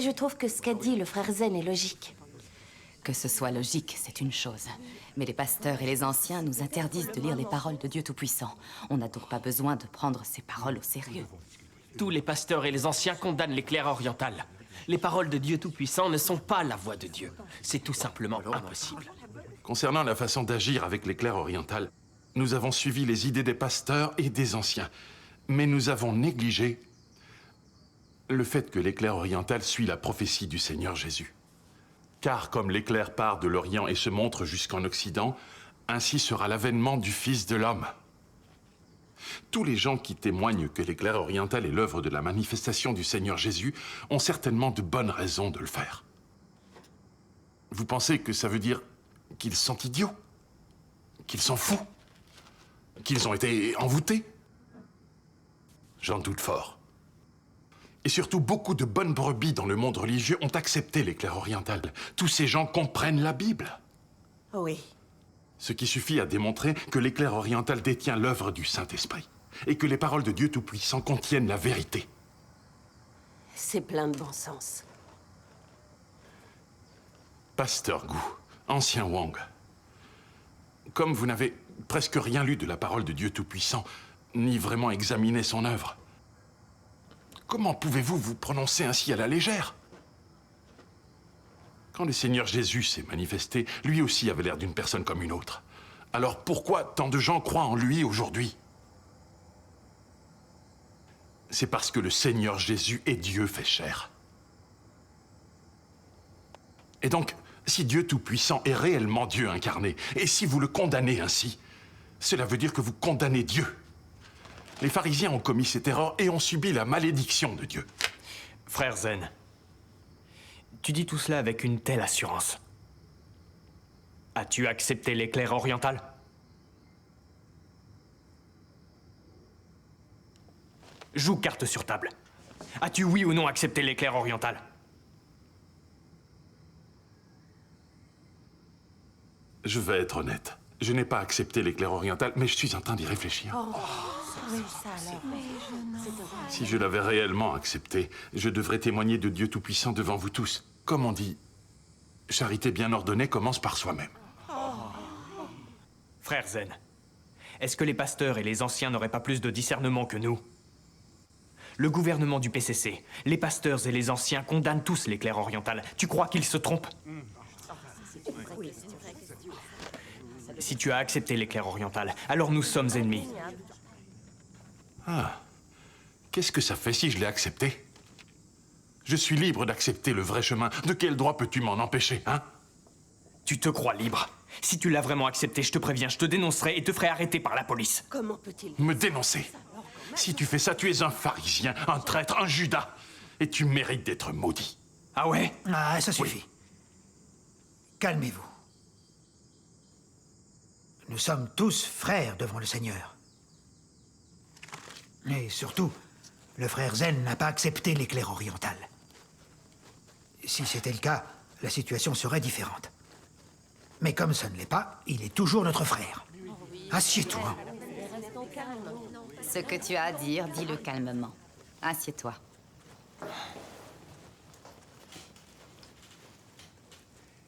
Je trouve que ce qu'a dit le frère Zen est logique. Que ce soit logique, c'est une chose. Mais les pasteurs et les anciens nous interdisent de lire les paroles de Dieu Tout-Puissant. On n'a donc pas besoin de prendre ces paroles au sérieux. Tous les pasteurs et les anciens condamnent l'éclair oriental. Les paroles de Dieu Tout-Puissant ne sont pas la voix de Dieu. C'est tout simplement impossible. Concernant la façon d'agir avec l'éclair oriental, nous avons suivi les idées des pasteurs et des anciens. Mais nous avons négligé le fait que l'éclair oriental suit la prophétie du Seigneur Jésus. Car comme l'éclair part de l'Orient et se montre jusqu'en Occident, ainsi sera l'avènement du Fils de l'homme. Tous les gens qui témoignent que l'éclair oriental est l'œuvre de la manifestation du Seigneur Jésus ont certainement de bonnes raisons de le faire. Vous pensez que ça veut dire qu'ils sont idiots? Qu'ils sont fous? Qu'ils ont été envoûtés? J'en doute fort. Et surtout, beaucoup de bonnes brebis dans le monde religieux ont accepté l'éclair oriental. Tous ces gens comprennent la Bible. Oui. Ce qui suffit à démontrer que l'éclair oriental détient l'œuvre du Saint-Esprit et que les paroles de Dieu Tout-Puissant contiennent la vérité. C'est plein de bon sens. Pasteur Gu, ancien Wang, comme vous n'avez presque rien lu de la parole de Dieu Tout-Puissant, ni vraiment examiné son œuvre, comment pouvez-vous vous prononcer ainsi à la légère? Quand le Seigneur Jésus s'est manifesté, lui aussi avait l'air d'une personne comme une autre. Alors pourquoi tant de gens croient en lui aujourd'hui? C'est parce que le Seigneur Jésus est Dieu fait chair. Et donc, si Dieu Tout-Puissant est réellement Dieu incarné, et si vous le condamnez ainsi, cela veut dire que vous condamnez Dieu. Les pharisiens ont commis cette erreur et ont subi la malédiction de Dieu. Frère Zen, tu dis tout cela avec une telle assurance. As-tu accepté l'éclair oriental? Joue carte sur table. As-tu oui ou non accepté l'éclair oriental? Je vais être honnête. Je n'ai pas accepté l'éclair oriental, mais je suis en train d'y réfléchir. Si je l'avais réellement accepté, je devrais témoigner de Dieu Tout-Puissant devant vous tous. Comme on dit, charité bien ordonnée commence par soi-même. Frère Zen, est-ce que les pasteurs et les anciens n'auraient pas plus de discernement que nous? Le gouvernement du PCC, les pasteurs et les anciens condamnent tous l'éclair oriental. Tu crois qu'ils se trompent? Si tu as accepté l'éclair oriental, alors nous sommes ennemis. Ah, qu'est-ce que ça fait si je l'ai accepté? Je suis libre d'accepter le vrai chemin. De quel droit peux-tu m'en empêcher, hein? Tu te crois libre? Si tu l'as vraiment accepté, je te préviens, je te dénoncerai et te ferai arrêter par la police. Comment peut-il... Me dénoncer? Si tu fais ça, tu es un pharisien, un traître, un Judas. Et tu mérites d'être maudit. Ah ouais? Ah, ça suffit. Oui. Calmez-vous. Nous sommes tous frères devant le Seigneur. Et surtout, le frère Zen n'a pas accepté l'éclair oriental. Si c'était le cas, la situation serait différente. Mais comme ça ne l'est pas, il est toujours notre frère. Assieds-toi. Ce que tu as à dire, dis-le calmement. Assieds-toi.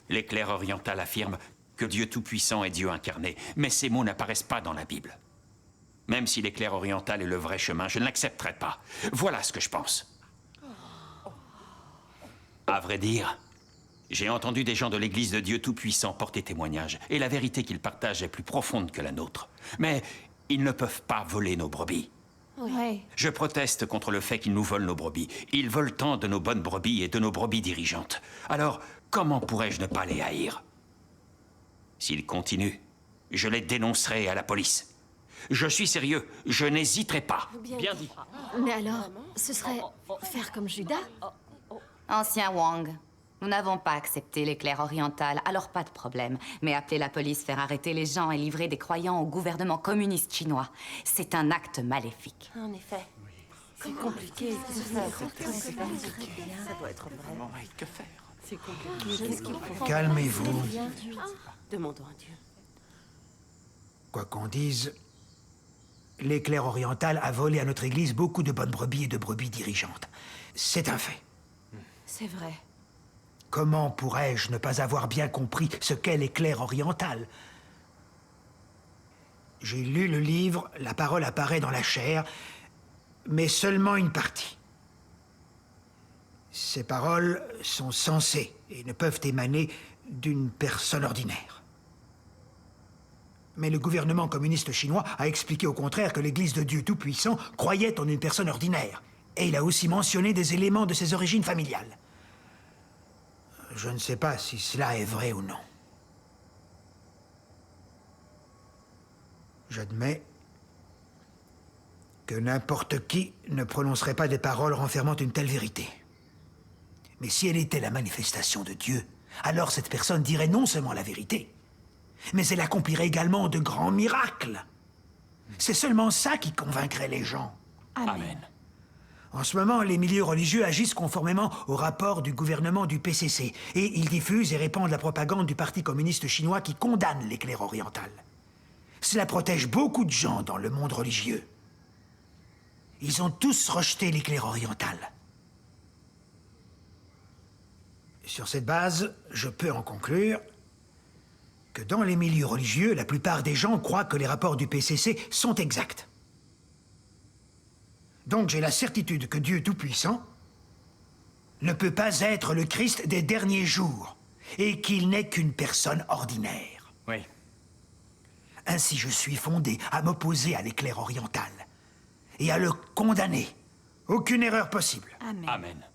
L'éclair oriental affirme que Dieu Tout-Puissant est Dieu incarné, mais ces mots n'apparaissent pas dans la Bible. Même si l'éclair oriental est le vrai chemin, je ne l'accepterai pas. Voilà ce que je pense. À vrai dire, j'ai entendu des gens de l'Église de Dieu Tout-Puissant porter témoignage, et la vérité qu'ils partagent est plus profonde que la nôtre. Mais ils ne peuvent pas voler nos brebis. Oui. Je proteste contre le fait qu'ils nous volent nos brebis. Ils volent tant de nos bonnes brebis et de nos brebis dirigeantes. Alors, comment pourrais-je ne pas les haïr? S'ils continuent, je les dénoncerai à la police. Je suis sérieux, je n'hésiterai pas. Bien dit. Mais alors, ce serait faire comme Judas? Ancien Wang, nous n'avons pas accepté l'éclair oriental, alors pas de problème. Mais appeler la police, faire arrêter les gens et livrer des croyants au gouvernement communiste chinois, c'est un acte maléfique. En effet. C'est compliqué de faire. Ça doit être vraiment... Que faire? C'est compliqué. Qu'est-ce qu'il faut? Calmez-vous. Demandons à Dieu. Quoi qu'on dise, l'éclair oriental a volé à notre église beaucoup de bonnes brebis et de brebis dirigeantes. C'est un fait. C'est vrai. Comment pourrais-je ne pas avoir bien compris ce qu'est l'éclair oriental? J'ai lu le livre, la parole apparaît dans la chair, mais seulement une partie. Ces paroles sont sensées et ne peuvent émaner d'une personne ordinaire. Mais le gouvernement communiste chinois a expliqué au contraire que l'Église de Dieu Tout-Puissant croyait en une personne ordinaire. Et il a aussi mentionné des éléments de ses origines familiales. Je ne sais pas si cela est vrai ou non. J'admets que n'importe qui ne prononcerait pas des paroles renfermant une telle vérité. Mais si elle était la manifestation de Dieu, alors cette personne dirait non seulement la vérité, mais elle accomplirait également de grands miracles. C'est seulement ça qui convaincrait les gens. Amen. En ce moment, les milieux religieux agissent conformément au rapport du gouvernement du PCC et ils diffusent et répandent la propagande du Parti communiste chinois qui condamne l'éclair oriental. Cela protège beaucoup de gens dans le monde religieux. Ils ont tous rejeté l'éclair oriental. Sur cette base, je peux en conclure que dans les milieux religieux, la plupart des gens croient que les rapports du PCC sont exacts. Donc j'ai la certitude que Dieu Tout-Puissant ne peut pas être le Christ des derniers jours et qu'il n'est qu'une personne ordinaire. Oui. Ainsi je suis fondé à m'opposer à l'éclair oriental et à le condamner. Aucune erreur possible. Amen. Amen.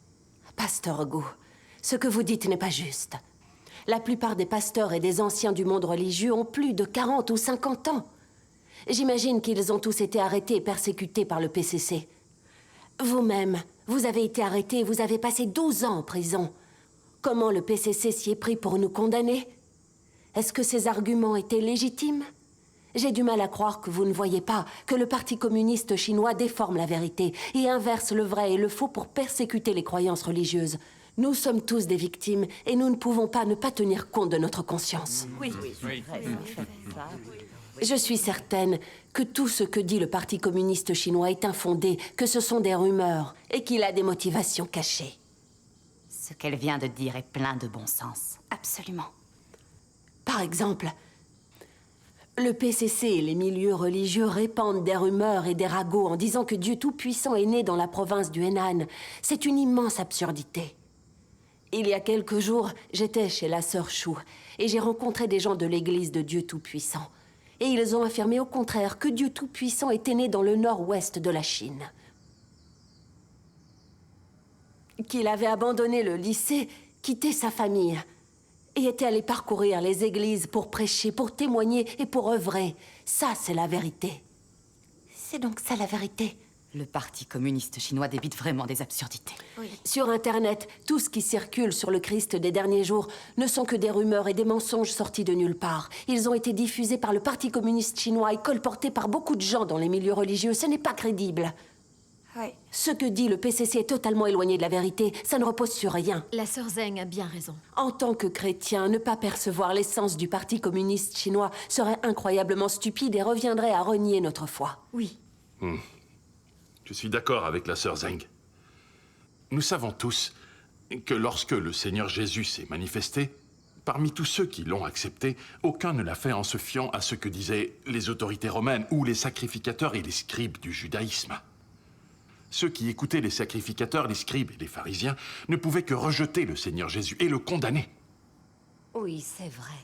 Pasteur Gu, ce que vous dites n'est pas juste. La plupart des pasteurs et des anciens du monde religieux ont plus de 40 ou 50 ans. J'imagine qu'ils ont tous été arrêtés et persécutés par le PCC. Vous-même, vous avez été arrêté et vous avez passé 12 ans en prison. Comment le PCC s'y est pris pour nous condamner? Est-ce que ces arguments étaient légitimes? J'ai du mal à croire que vous ne voyez pas que le Parti communiste chinois déforme la vérité et inverse le vrai et le faux pour persécuter les croyances religieuses. Nous sommes tous des victimes et nous ne pouvons pas ne pas tenir compte de notre conscience. Oui. Je suis certaine que tout ce que dit le Parti communiste chinois est infondé, que ce sont des rumeurs et qu'il a des motivations cachées. Ce qu'elle vient de dire est plein de bon sens. Absolument. Par exemple, le PCC et les milieux religieux répandent des rumeurs et des ragots en disant que Dieu Tout-Puissant est né dans la province du Henan. C'est une immense absurdité. Il y a quelques jours, j'étais chez la sœur Chou et j'ai rencontré des gens de l'église de Dieu Tout-Puissant. Et ils ont affirmé au contraire que Dieu Tout-Puissant était né dans le nord-ouest de la Chine. Qu'il avait abandonné le lycée, quitté sa famille, et était allé parcourir les églises pour prêcher, pour témoigner et pour œuvrer. Ça, c'est la vérité. C'est donc ça la vérité. Le Parti communiste chinois débite vraiment des absurdités. Oui. Sur Internet, tout ce qui circule sur le Christ des derniers jours ne sont que des rumeurs et des mensonges sortis de nulle part. Ils ont été diffusés par le Parti communiste chinois et colportés par beaucoup de gens dans les milieux religieux. Ce n'est pas crédible. Oui. Ce que dit le PCC est totalement éloigné de la vérité. Ça ne repose sur rien. La sœur Zeng a bien raison. En tant que chrétien, ne pas percevoir l'essence du Parti communiste chinois serait incroyablement stupide et reviendrait à renier notre foi. Oui. Je suis d'accord avec la sœur Zeng. Nous savons tous que lorsque le Seigneur Jésus s'est manifesté, parmi tous ceux qui l'ont accepté, aucun ne l'a fait en se fiant à ce que disaient les autorités romaines ou les sacrificateurs et les scribes du judaïsme. Ceux qui écoutaient les sacrificateurs, les scribes et les pharisiens ne pouvaient que rejeter le Seigneur Jésus et le condamner. Oui, c'est vrai.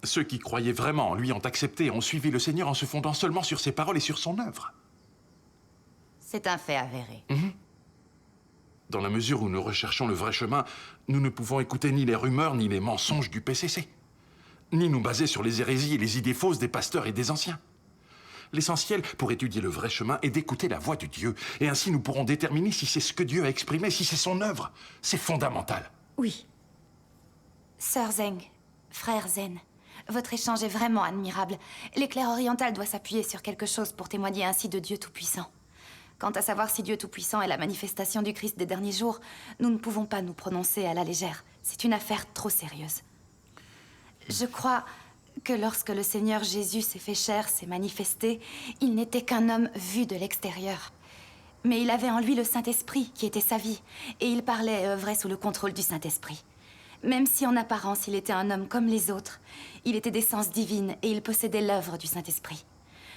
Ceux qui croyaient vraiment en lui ont accepté et ont suivi le Seigneur en se fondant seulement sur ses paroles et sur son œuvre. C'est un fait avéré. Dans la mesure où nous recherchons le vrai chemin, nous ne pouvons écouter ni les rumeurs ni les mensonges du PCC, ni nous baser sur les hérésies et les idées fausses des pasteurs et des anciens. L'essentiel pour étudier le vrai chemin est d'écouter la voix de Dieu, et ainsi nous pourrons déterminer si c'est ce que Dieu a exprimé, si c'est son œuvre. C'est fondamental. Oui. Sœur Zeng, frère Zen, votre échange est vraiment admirable. L'éclair oriental doit s'appuyer sur quelque chose pour témoigner ainsi de Dieu Tout-Puissant. Quant à savoir si Dieu Tout-Puissant est la manifestation du Christ des derniers jours, nous ne pouvons pas nous prononcer à la légère. C'est une affaire trop sérieuse. Je crois que lorsque le Seigneur Jésus s'est fait chair, s'est manifesté, il n'était qu'un homme vu de l'extérieur. Mais il avait en lui le Saint-Esprit, qui était sa vie, et il parlait et œuvrait sous le contrôle du Saint-Esprit. Même si en apparence il était un homme comme les autres, il était d'essence divine et il possédait l'œuvre du Saint-Esprit.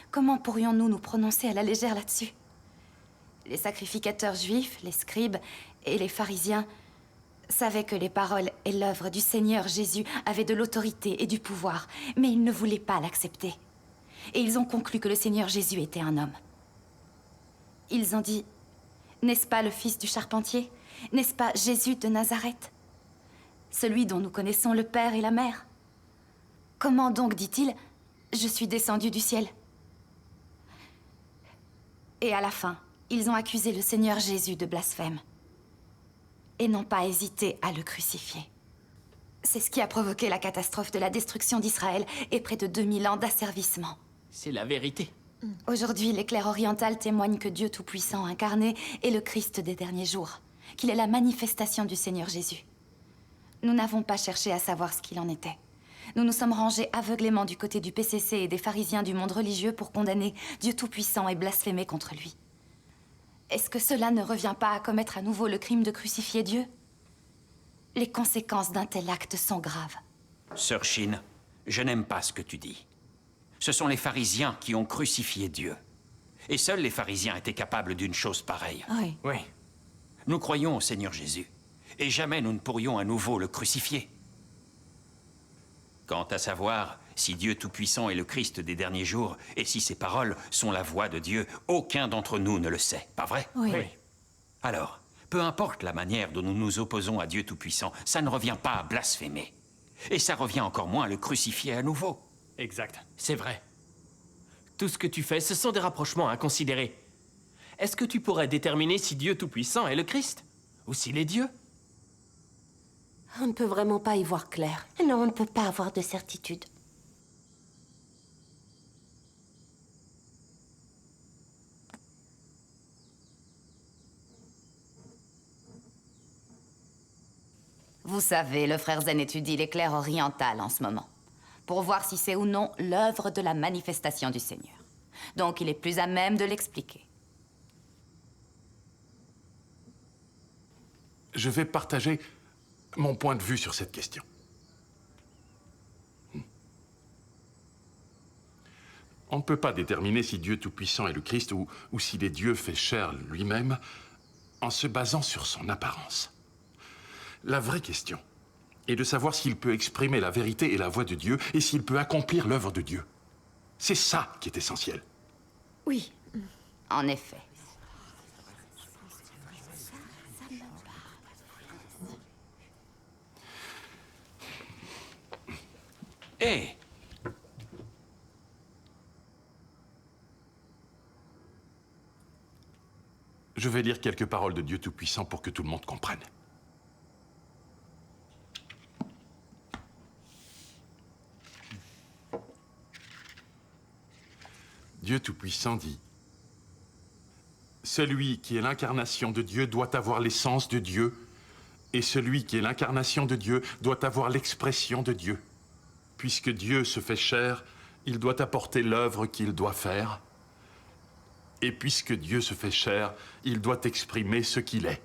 Comment pourrions-nous nous prononcer à la légère là-dessus ? Les sacrificateurs juifs, les scribes et les pharisiens savaient que les paroles et l'œuvre du Seigneur Jésus avaient de l'autorité et du pouvoir, mais ils ne voulaient pas l'accepter. Et ils ont conclu que le Seigneur Jésus était un homme. Ils ont dit, n'est-ce pas le fils du charpentier? N'est-ce pas Jésus de Nazareth? Celui dont nous connaissons le père et la mère? Comment donc, dit-il, je suis descendu du ciel? Et à la fin, ils ont accusé le Seigneur Jésus de blasphème et n'ont pas hésité à le crucifier. C'est ce qui a provoqué la catastrophe de la destruction d'Israël et près de 2000 ans d'asservissement. C'est la vérité. Aujourd'hui, l'éclair oriental témoigne que Dieu Tout-Puissant incarné est le Christ des derniers jours, qu'il est la manifestation du Seigneur Jésus. Nous n'avons pas cherché à savoir ce qu'il en était. Nous nous sommes rangés aveuglément du côté du PCC et des pharisiens du monde religieux pour condamner Dieu Tout-Puissant et blasphémer contre lui. Est-ce que cela ne revient pas à commettre à nouveau le crime de crucifier Dieu? Les conséquences d'un tel acte sont graves. Sœur Shin, je n'aime pas ce que tu dis. Ce sont les pharisiens qui ont crucifié Dieu. Et seuls les pharisiens étaient capables d'une chose pareille. Oui. Oui. Nous croyons au Seigneur Jésus, et jamais nous ne pourrions à nouveau le crucifier. Quant à savoir si Dieu Tout-Puissant est le Christ des derniers jours, et si ses paroles sont la voix de Dieu, aucun d'entre nous ne le sait, pas vrai? Oui. Alors, peu importe la manière dont nous nous opposons à Dieu Tout-Puissant, ça ne revient pas à blasphémer. Et ça revient encore moins à le crucifier à nouveau. Exact, c'est vrai. Tout ce que tu fais, ce sont des rapprochements à considérer. Est-ce que tu pourrais déterminer si Dieu Tout-Puissant est le Christ? Ou s'il est Dieu? On ne peut vraiment pas y voir clair. Non, on ne peut pas avoir de certitude. Vous savez, le frère Zen étudie l'éclair oriental en ce moment, pour voir si c'est ou non l'œuvre de la manifestation du Seigneur. Donc il est plus à même de l'expliquer. Je vais partager mon point de vue sur cette question. On ne peut pas déterminer si Dieu Tout-Puissant est le Christ ou s'il est Dieu fait chair lui-même en se basant sur son apparence. La vraie question est de savoir s'il peut exprimer la vérité et la voix de Dieu et s'il peut accomplir l'œuvre de Dieu. C'est ça qui est essentiel. Oui. En effet. Hé! Je vais lire quelques paroles de Dieu Tout-Puissant pour que tout le monde comprenne. Dieu Tout-Puissant dit « Celui qui est l'incarnation de Dieu doit avoir l'essence de Dieu, et celui qui est l'incarnation de Dieu doit avoir l'expression de Dieu. Puisque Dieu se fait chair, il doit apporter l'œuvre qu'il doit faire. Et puisque Dieu se fait chair, il doit exprimer ce qu'il est.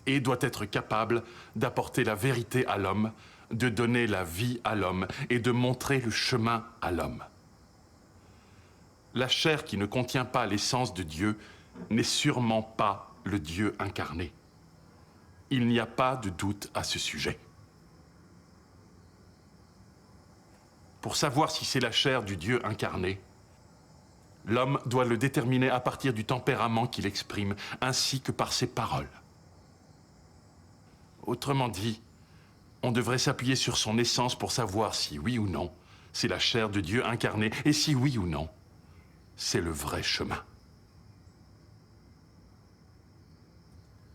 Et doit être capable d'apporter la vérité à l'homme, de donner la vie à l'homme et de montrer le chemin à l'homme. La chair qui ne contient pas l'essence de Dieu n'est sûrement pas le Dieu incarné. Il n'y a pas de doute à ce sujet. Pour savoir si c'est la chair du Dieu incarné, l'homme doit le déterminer à partir du tempérament qu'il exprime, ainsi que par ses paroles. Autrement dit, on devrait s'appuyer sur son essence pour savoir si oui ou non, c'est la chair de Dieu incarné, et si oui ou non, c'est le vrai chemin.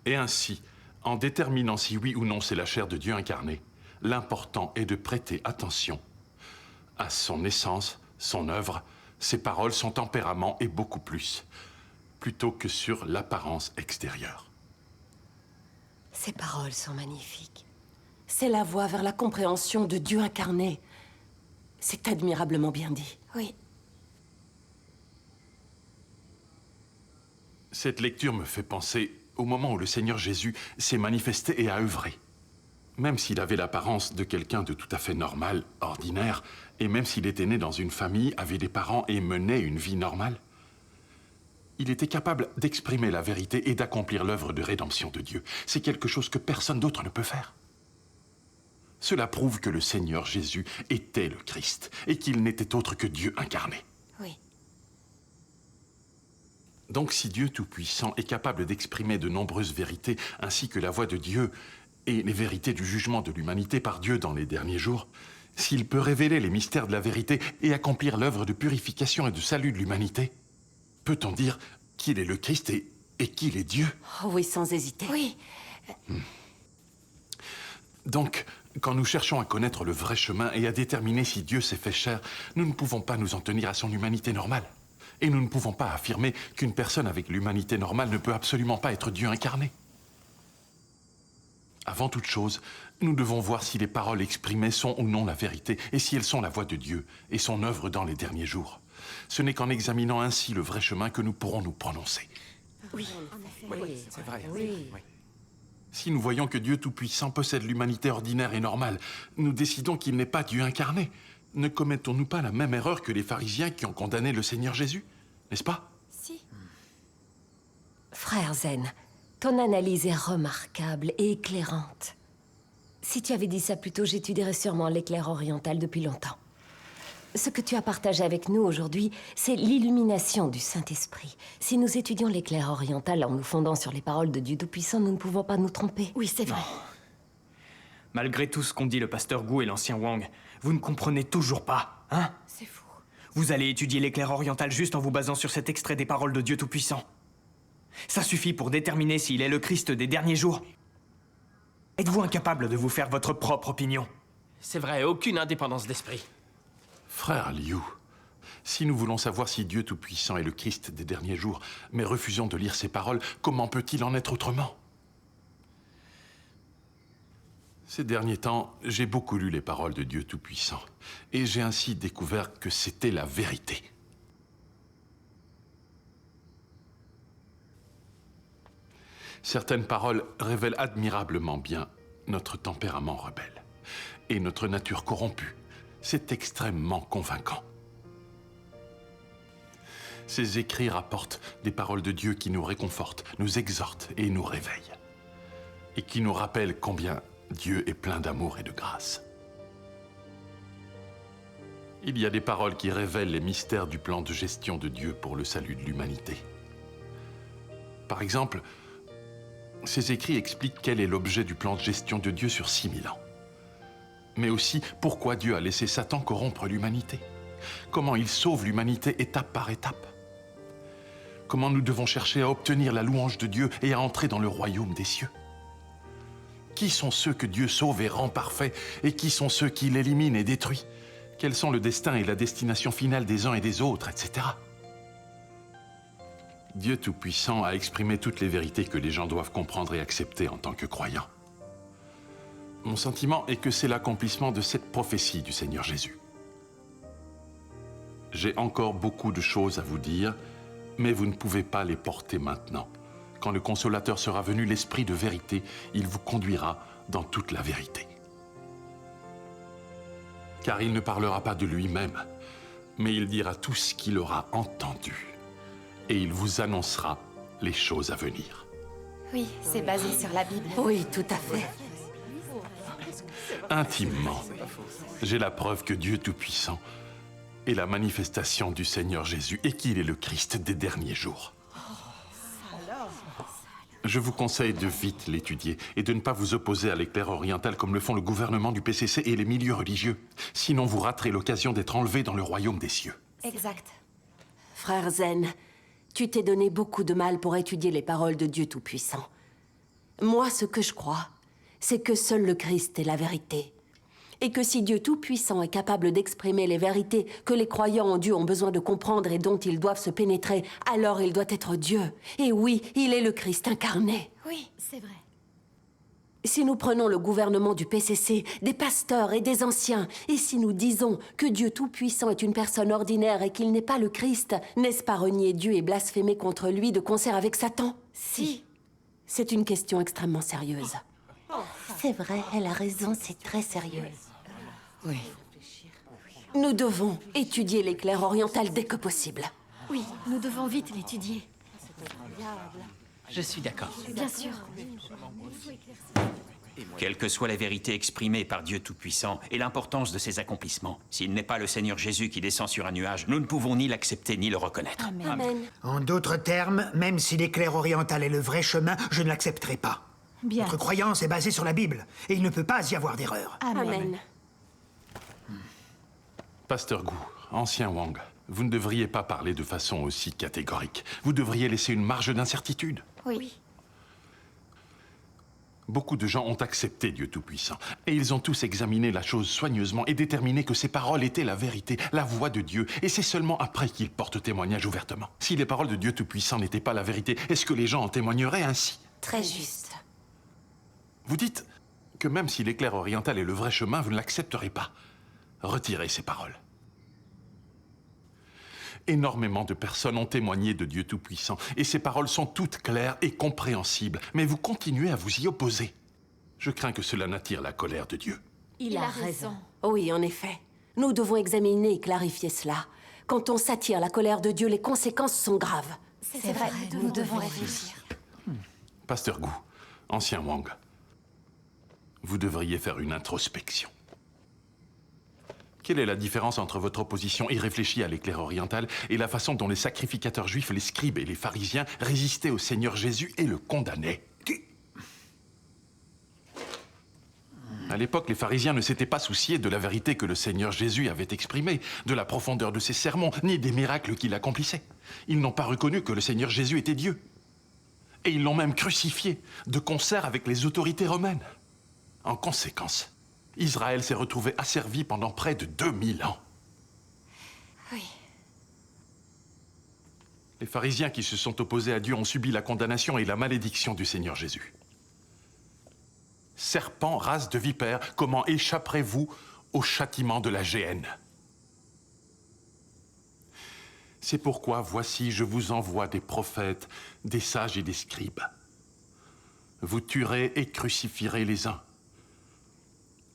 Et ainsi, en déterminant si oui ou non c'est la chair de Dieu incarné, l'important est de prêter attention à son essence, son œuvre, ses paroles, son tempérament et beaucoup plus, plutôt que sur l'apparence extérieure. Ces paroles sont magnifiques. C'est la voie vers la compréhension de Dieu incarné. C'est admirablement bien dit. Oui. Cette lecture me fait penser au moment où le Seigneur Jésus s'est manifesté et a œuvré. Même s'il avait l'apparence de quelqu'un de tout à fait normal, ordinaire, et même s'il était né dans une famille, avait des parents et menait une vie normale, il était capable d'exprimer la vérité et d'accomplir l'œuvre de rédemption de Dieu. C'est quelque chose que personne d'autre ne peut faire. Cela prouve que le Seigneur Jésus était le Christ et qu'il n'était autre que Dieu incarné. Oui. Donc si Dieu Tout-Puissant est capable d'exprimer de nombreuses vérités ainsi que la voix de Dieu et les vérités du jugement de l'humanité par Dieu dans les derniers jours, s'il peut révéler les mystères de la vérité et accomplir l'œuvre de purification et de salut de l'humanité, peut-on dire qu'il est le Christ et qu'il est Dieu? Oh oui, sans hésiter. Oui. Donc, quand nous cherchons à connaître le vrai chemin et à déterminer si Dieu s'est fait chair, nous ne pouvons pas nous en tenir à son humanité normale. Et nous ne pouvons pas affirmer qu'une personne avec l'humanité normale ne peut absolument pas être Dieu incarné. Avant toute chose, nous devons voir si les paroles exprimées sont ou non la vérité, et si elles sont la voix de Dieu et son œuvre dans les derniers jours. Ce n'est qu'en examinant ainsi le vrai chemin que nous pourrons nous prononcer. Oui, c'est vrai. Oui. Si nous voyons que Dieu Tout-Puissant possède l'humanité ordinaire et normale, nous décidons qu'il n'est pas Dieu incarné. Ne commettons-nous pas la même erreur que les pharisiens qui ont condamné le Seigneur Jésus, n'est-ce pas? Si. Frère Zen, ton analyse est remarquable et éclairante. Si tu avais dit ça plus tôt, j'étudierais sûrement l'éclair oriental depuis longtemps. Ce que tu as partagé avec nous aujourd'hui, c'est l'illumination du Saint-Esprit. Si nous étudions l'éclair oriental en nous fondant sur les paroles de Dieu Tout-Puissant, nous ne pouvons pas nous tromper. Oui, c'est vrai. Malgré tout ce qu'ont dit le pasteur Gu et l'ancien Wang, vous ne comprenez toujours pas, hein? C'est fou. Vous allez étudier l'éclair oriental juste en vous basant sur cet extrait des paroles de Dieu Tout-Puissant. Ça suffit pour déterminer s'il est le Christ des derniers jours. Êtes-vous incapable de vous faire votre propre opinion? C'est vrai, aucune indépendance d'esprit. Frère Liu, si nous voulons savoir si Dieu Tout-Puissant est le Christ des derniers jours, mais refusons de lire ses paroles, comment peut-il en être autrement? Ces derniers temps, j'ai beaucoup lu les paroles de Dieu Tout-Puissant, et j'ai ainsi découvert que c'était la vérité. Certaines paroles révèlent admirablement bien notre tempérament rebelle et notre nature corrompue. C'est extrêmement convaincant. Ces écrits rapportent des paroles de Dieu qui nous réconfortent, nous exhortent et nous réveillent, et qui nous rappellent combien Dieu est plein d'amour et de grâce. Il y a des paroles qui révèlent les mystères du plan de gestion de Dieu pour le salut de l'humanité. Par exemple, ces écrits expliquent quel est l'objet du plan de gestion de Dieu sur 6000 ans. Mais aussi pourquoi Dieu a laissé Satan corrompre l'humanité. Comment il sauve l'humanité étape par étape. Comment nous devons chercher à obtenir la louange de Dieu et à entrer dans le royaume des cieux. Qui sont ceux que Dieu sauve et rend parfaits, et qui sont ceux qu'il élimine et détruit? Quels sont le destin et la destination finale des uns et des autres, etc. Dieu Tout-Puissant a exprimé toutes les vérités que les gens doivent comprendre et accepter en tant que croyants. Mon sentiment est que c'est l'accomplissement de cette prophétie du Seigneur Jésus. J'ai encore beaucoup de choses à vous dire, mais vous ne pouvez pas les porter maintenant. Quand le Consolateur sera venu, l'Esprit de vérité, il vous conduira dans toute la vérité. Car il ne parlera pas de lui-même, mais il dira tout ce qu'il aura entendu. Et il vous annoncera les choses à venir. Oui, c'est basé sur la Bible. Oui, tout à fait. Intimement, j'ai la preuve que Dieu Tout-Puissant est la manifestation du Seigneur Jésus et qu'il est le Christ des derniers jours. Je vous conseille de vite l'étudier et de ne pas vous opposer à l'éclair oriental comme le font le gouvernement du PCC et les milieux religieux. Sinon, vous raterez l'occasion d'être enlevé dans le royaume des cieux. Exact. Frère Zen, tu t'es donné beaucoup de mal pour étudier les paroles de Dieu Tout-Puissant. Moi, ce que je crois, c'est que seul le Christ est la vérité. Et que si Dieu Tout-Puissant est capable d'exprimer les vérités que les croyants en Dieu ont besoin de comprendre et dont ils doivent se pénétrer, alors il doit être Dieu. Et oui, il est le Christ incarné. Oui, c'est vrai. Si nous prenons le gouvernement du PCC, des pasteurs et des anciens, et si nous disons que Dieu Tout-Puissant est une personne ordinaire et qu'il n'est pas le Christ, n'est-ce pas renier Dieu et blasphémer contre lui de concert avec Satan? Si. C'est une question extrêmement sérieuse. C'est vrai, elle a raison, c'est très sérieux. Oui. Nous devons étudier l'éclair oriental dès que possible. Oui, nous devons vite l'étudier. Je suis d'accord. Bien sûr. Quelle que soit la vérité exprimée par Dieu Tout-Puissant et l'importance de ses accomplissements, s'il n'est pas le Seigneur Jésus qui descend sur un nuage, nous ne pouvons ni l'accepter ni le reconnaître. Amen. En d'autres termes, même si l'éclair oriental est le vrai chemin, je ne l'accepterai pas. Bien. Notre croyance est basée sur la Bible, et il ne peut pas y avoir d'erreur. Amen. Pasteur Gu, ancien Wang, vous ne devriez pas parler de façon aussi catégorique. Vous devriez laisser une marge d'incertitude. Oui. Beaucoup de gens ont accepté Dieu Tout-Puissant, et ils ont tous examiné la chose soigneusement et déterminé que ces paroles étaient la vérité, la voix de Dieu, et c'est seulement après qu'ils portent témoignage ouvertement. Si les paroles de Dieu Tout-Puissant n'étaient pas la vérité, est-ce que les gens en témoigneraient ainsi? Très juste. Vous dites que même si l'éclair oriental est le vrai chemin, vous ne l'accepterez pas. Retirez ces paroles. Énormément de personnes ont témoigné de Dieu Tout-Puissant, et ces paroles sont toutes claires et compréhensibles, mais vous continuez à vous y opposer. Je crains que cela n'attire la colère de Dieu. Il a raison. Oui, en effet. Nous devons examiner et clarifier cela. Quand on s'attire la colère de Dieu, les conséquences sont graves. C'est vrai, nous devons réfléchir. Pasteur Gu, ancien Wang, vous devriez faire une introspection. Quelle est la différence entre votre opposition irréfléchie à l'éclair oriental et la façon dont les sacrificateurs juifs, les scribes et les pharisiens résistaient au Seigneur Jésus et le condamnaient? À l'époque, les pharisiens ne s'étaient pas souciés de la vérité que le Seigneur Jésus avait exprimée, de la profondeur de ses sermons, ni des miracles qu'il accomplissait. Ils n'ont pas reconnu que le Seigneur Jésus était Dieu. Et ils l'ont même crucifié, de concert avec les autorités romaines. En conséquence, Israël s'est retrouvé asservi pendant près de 2000 ans. Oui. Les pharisiens qui se sont opposés à Dieu ont subi la condamnation et la malédiction du Seigneur Jésus. Serpent, race de vipère, comment échapperez-vous au châtiment de la géhenne? C'est pourquoi, voici, je vous envoie des prophètes, des sages et des scribes. Vous tuerez et crucifierez les uns.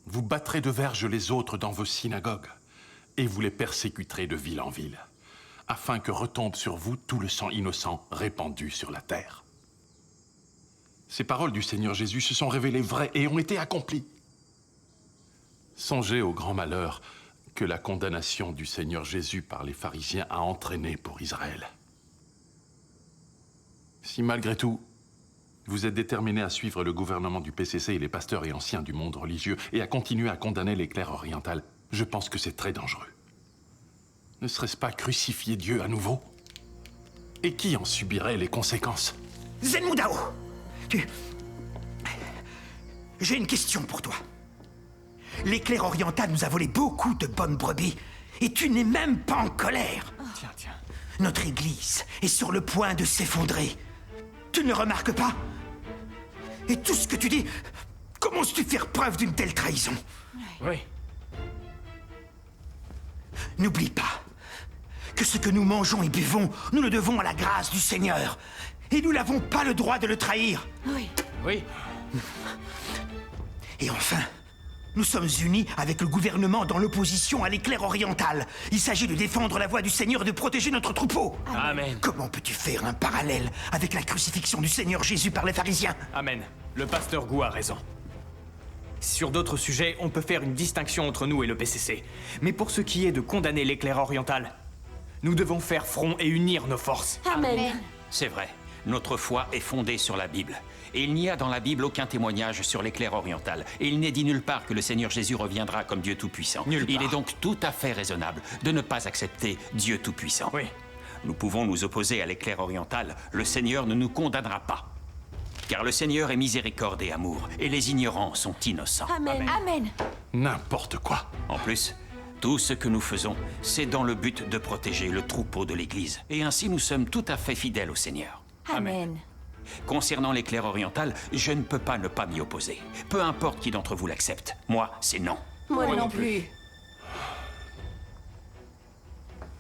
Vous battrez de verges les autres dans vos synagogues, et vous les persécuterez de ville en ville, afin que retombe sur vous tout le sang innocent répandu sur la terre. Ces paroles du Seigneur Jésus se sont révélées vraies et ont été accomplies. Songez au grand malheur que la condamnation du Seigneur Jésus par les pharisiens a entraîné pour Israël. Si malgré tout, vous êtes déterminé à suivre le gouvernement du PCC et les pasteurs et anciens du monde religieux et à continuer à condamner l'éclair oriental, je pense que c'est très dangereux. Ne serait-ce pas crucifier Dieu à nouveau? Et qui en subirait les conséquences? Zen Mudao, j'ai une question pour toi. L'éclair oriental nous a volé beaucoup de bonnes brebis, et tu n'es même pas en colère. Tiens. Notre église est sur le point de s'effondrer. Tu ne remarques pas? Et tout ce que tu dis, comment oses-tu faire preuve d'une telle trahison? Oui. N'oublie pas que ce que nous mangeons et buvons, nous le devons à la grâce du Seigneur. Et nous n'avons pas le droit de le trahir. Oui. Et enfin, nous sommes unis avec le gouvernement dans l'opposition à l'éclair oriental. Il s'agit de défendre la voie du Seigneur et de protéger notre troupeau. Amen. Comment peux-tu faire un parallèle avec la crucifixion du Seigneur Jésus par les pharisiens? Amen. Le pasteur Gu a raison. Sur d'autres sujets, on peut faire une distinction entre nous et le PCC. Mais pour ce qui est de condamner l'éclair oriental, nous devons faire front et unir nos forces. Amen. C'est vrai. Notre foi est fondée sur la Bible. Et il n'y a dans la Bible aucun témoignage sur l'éclair oriental. Et il n'est dit nulle part que le Seigneur Jésus reviendra comme Dieu Tout-Puissant. Il est donc tout à fait raisonnable de ne pas accepter Dieu Tout-Puissant. Oui. Nous pouvons nous opposer à l'éclair oriental. Le Seigneur ne nous condamnera pas. Car le Seigneur est miséricorde et amour. Et les ignorants sont innocents. Amen. Amen. N'importe quoi. En plus, tout ce que nous faisons, c'est dans le but de protéger le troupeau de l'Église. Et ainsi, nous sommes tout à fait fidèles au Seigneur. Amen. Concernant l'éclair oriental, je ne peux pas ne pas m'y opposer. Peu importe qui d'entre vous l'accepte. Moi, c'est non. Moi non plus.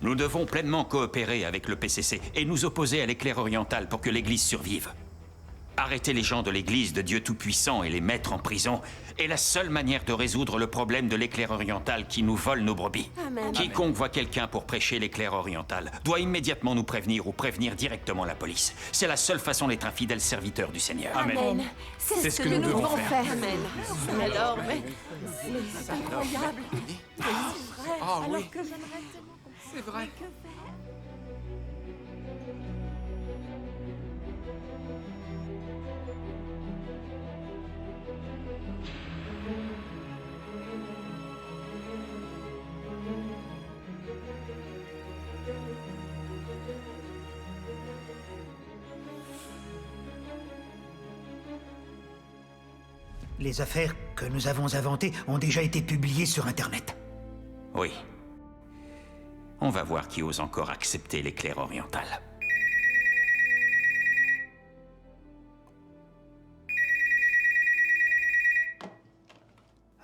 Nous devons pleinement coopérer avec le PCC et nous opposer à l'éclair oriental pour que l'Église survive. Arrêter les gens de l'Église de Dieu Tout-Puissant et les mettre en prison est la seule manière de résoudre le problème de l'éclair oriental qui nous vole nos brebis. Amen. Quiconque voit quelqu'un pour prêcher l'éclair oriental doit immédiatement nous prévenir ou prévenir directement la police. C'est la seule façon d'être un fidèle serviteur du Seigneur. Amen. C'est ce que nous devons faire. Amen. Alors, mais c'est incroyable. C'est vrai. Ah oui. Alors que j'aimerais tellement comprendre. C'est vrai. Que faire? Les affaires que nous avons inventées ont déjà été publiées sur Internet. Oui. On va voir qui ose encore accepter l'éclair oriental.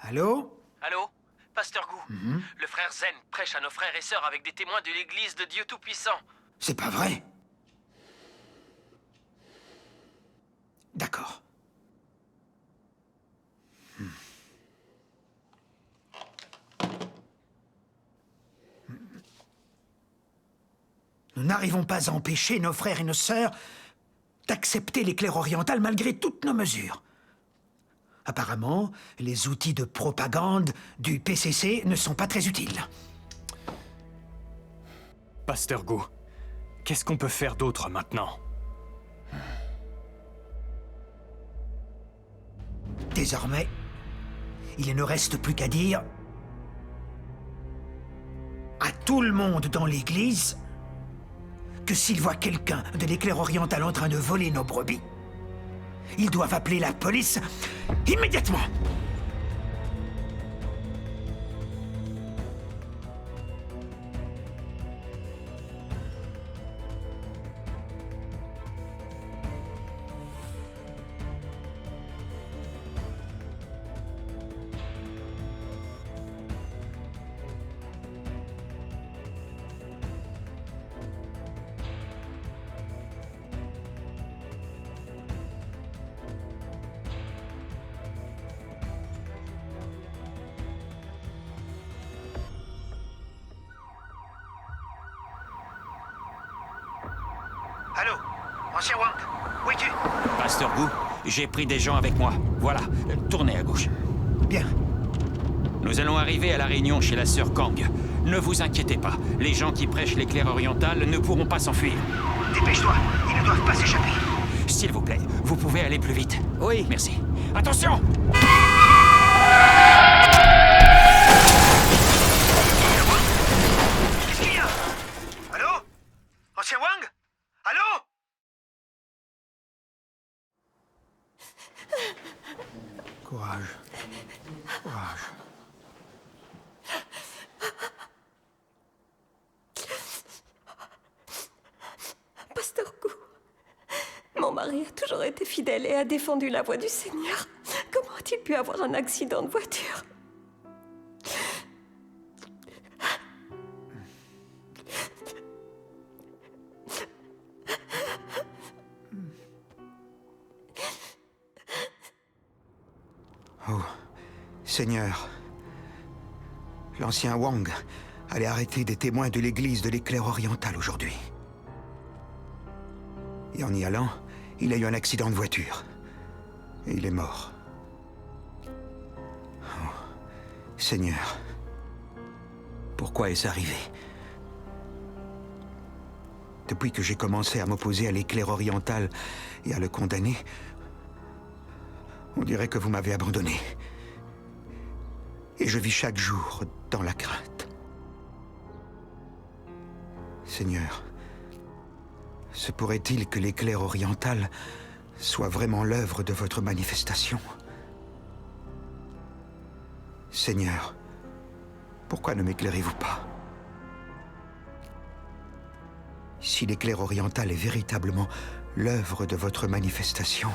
Allô? Allô? Pasteur Gu, le frère Zen prêche à nos frères et sœurs avec des témoins de l'église de Dieu Tout-Puissant. C'est pas vrai? D'accord. Nous n'arrivons pas à empêcher nos frères et nos sœurs d'accepter l'éclair oriental malgré toutes nos mesures. Apparemment, les outils de propagande du PCC ne sont pas très utiles. Pasteur Gu, qu'est-ce qu'on peut faire d'autre maintenant? Désormais, il ne reste plus qu'à dire à tout le monde dans l'église que s'ils voient quelqu'un de l'éclair oriental en train de voler nos brebis, ils doivent appeler la police immédiatement. Allô? Ancien Wang, où es-tu? Pasteur Gu, j'ai pris des gens avec moi. Voilà, tournez à gauche. Bien. Nous allons arriver à la réunion chez la sœur Kang. Ne vous inquiétez pas, les gens qui prêchent l'éclair oriental ne pourront pas s'enfuir. Dépêche-toi, ils ne doivent pas s'échapper. S'il vous plaît, vous pouvez aller plus vite. Oui. Merci. Attention! Qu'est-ce qu'il y a? Allô? Ancien Wang? Allô? Courage. Courage. Pasteur Gu, mon mari a toujours été fidèle et a défendu la voie du Seigneur. Comment a-t-il pu avoir un accident de voiture? Oh, Seigneur, l'ancien Wang allait arrêter des témoins de l'église de l'éclair oriental aujourd'hui. Et en y allant, il a eu un accident de voiture. Et il est mort. Oh, Seigneur, pourquoi est-ce arrivé? Depuis que j'ai commencé à m'opposer à l'éclair oriental et à le condamner, on dirait que vous m'avez abandonné. Et je vis chaque jour dans la crainte. Seigneur, se pourrait-il que l'éclair oriental soit vraiment l'œuvre de votre manifestation? Seigneur, pourquoi ne m'éclairez-vous pas? Si l'éclair oriental est véritablement l'œuvre de votre manifestation,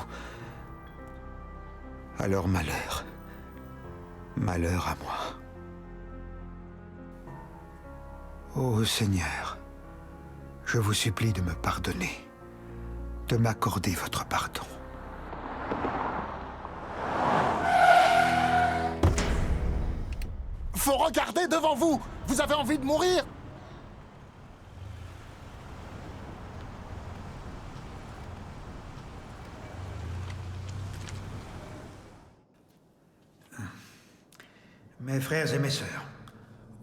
alors malheur. Malheur à moi. Ô Seigneur, je vous supplie de me pardonner, de m'accorder votre pardon. Faut regarder devant vous! Vous avez envie de mourir? Mes frères et mes sœurs,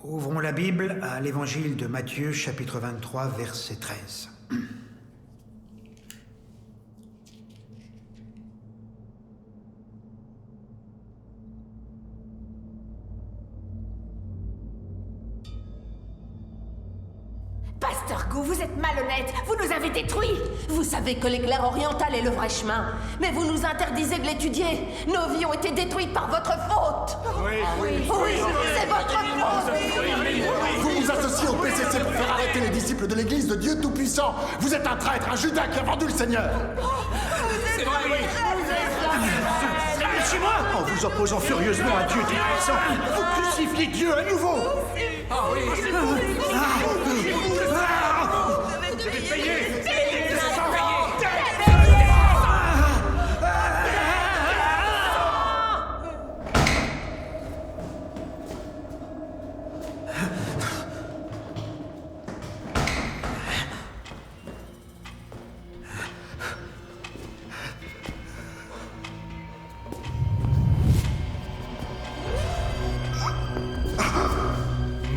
ouvrons la Bible à l'évangile de Matthieu, chapitre 23, verset 13. Pasteur Gu, vous êtes malhonnête. Vous nous avez détruits. Vous savez que l'éclair oriental est le vrai chemin, mais vous nous interdisez de l'étudier. Nos vies ont été détruites par votre faute. Oui, c'est votre faute. Vous vous associez au PCC pour faire arrêter les disciples de l'Église de Dieu Tout-Puissant. Vous êtes un traître, un Judas qui a vendu le Seigneur. C'est vrai, oui. Chez moi, en vous opposant furieusement à Dieu Tout-Puissant, vous crucifiez Dieu à nouveau. Ah oui.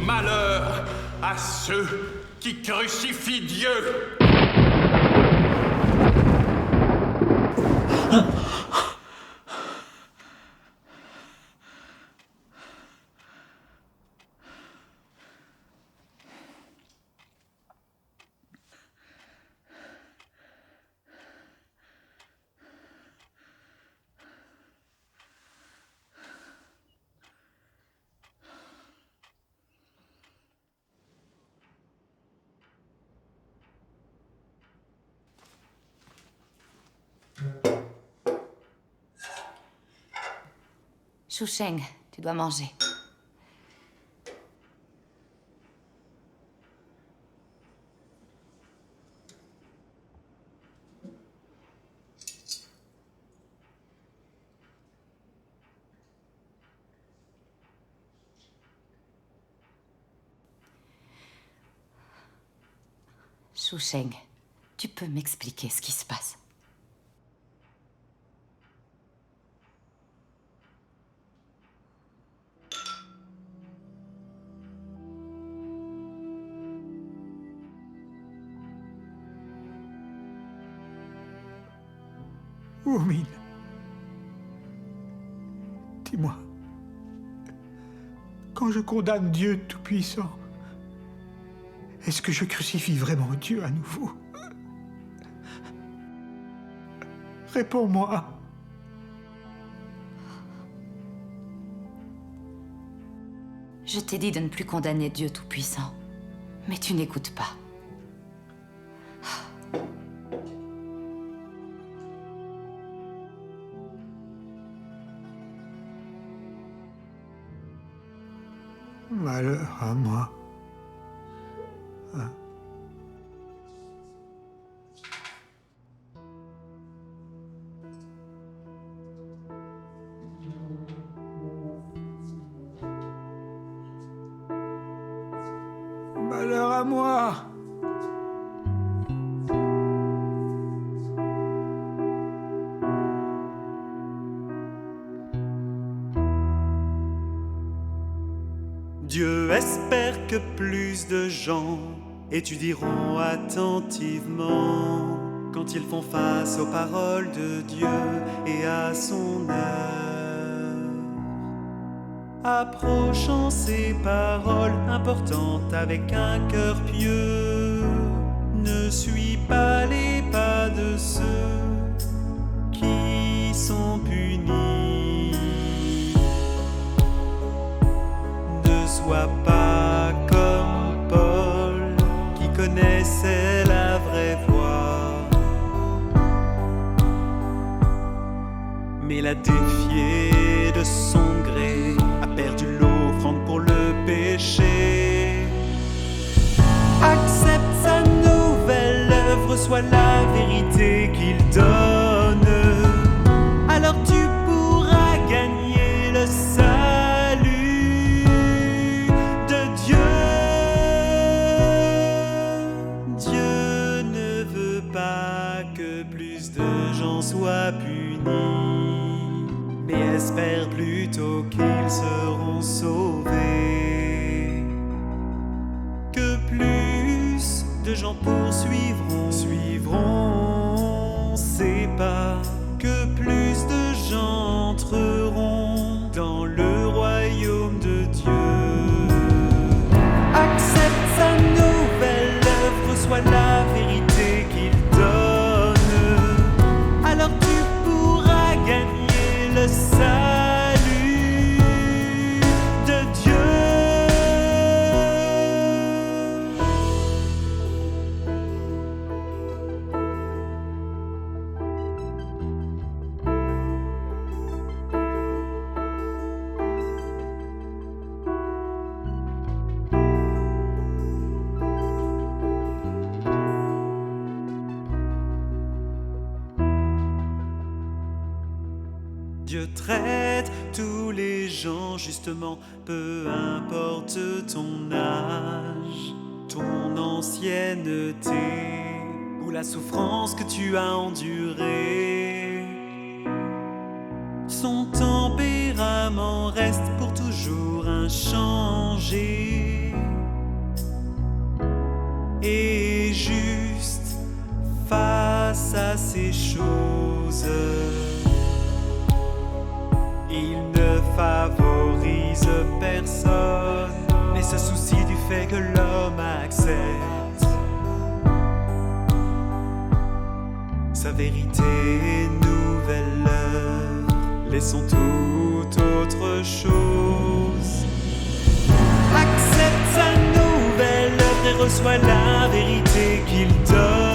Malheur à ceux qui crucifient Dieu. Shu Sheng, tu dois manger. Shu Sheng, tu peux m'expliquer ce qui se passe? Wu Min, dis-moi, quand je condamne Dieu Tout-Puissant, est-ce que je crucifie vraiment Dieu à nouveau? Réponds-moi. Je t'ai dit de ne plus condamner Dieu Tout-Puissant, mais tu n'écoutes pas. Malheur à moi. Malheur à moi. Dieu espère que plus de gens étudieront attentivement quand ils font face aux paroles de Dieu et à son œuvre. Approchant ces paroles importantes avec un cœur pieux, ne suis pas les pas de ceux qui sont punis. Ne sois pas comme Paul qui connaissait la vraie voie, mais l'a défié de son gré, a perdu l'offrande pour le péché. Accepte sa nouvelle œuvre, soit la vérité qu'il donne, alors tu pourras gagner le salut de Dieu. Dieu ne veut pas que plus de gens soient punis, mais espère plutôt qu'ils seront sauvés. Que plus de gens suivront ses pas, que plus de gens entreront dans le royaume de Dieu. Accepte sa nouvelle œuvre, traite tous les gens justement, peu importe ton âge, ton ancienneté ou la souffrance que tu as endurée. Son tempérament reste pour toujours inchangé et juste face à ces choses. Il ne favorise personne, mais se soucie du fait que l'homme accepte sa vérité nouvelle. Laissons toute autre chose. Accepte sa nouvelle œuvre et reçois la vérité qu'il donne.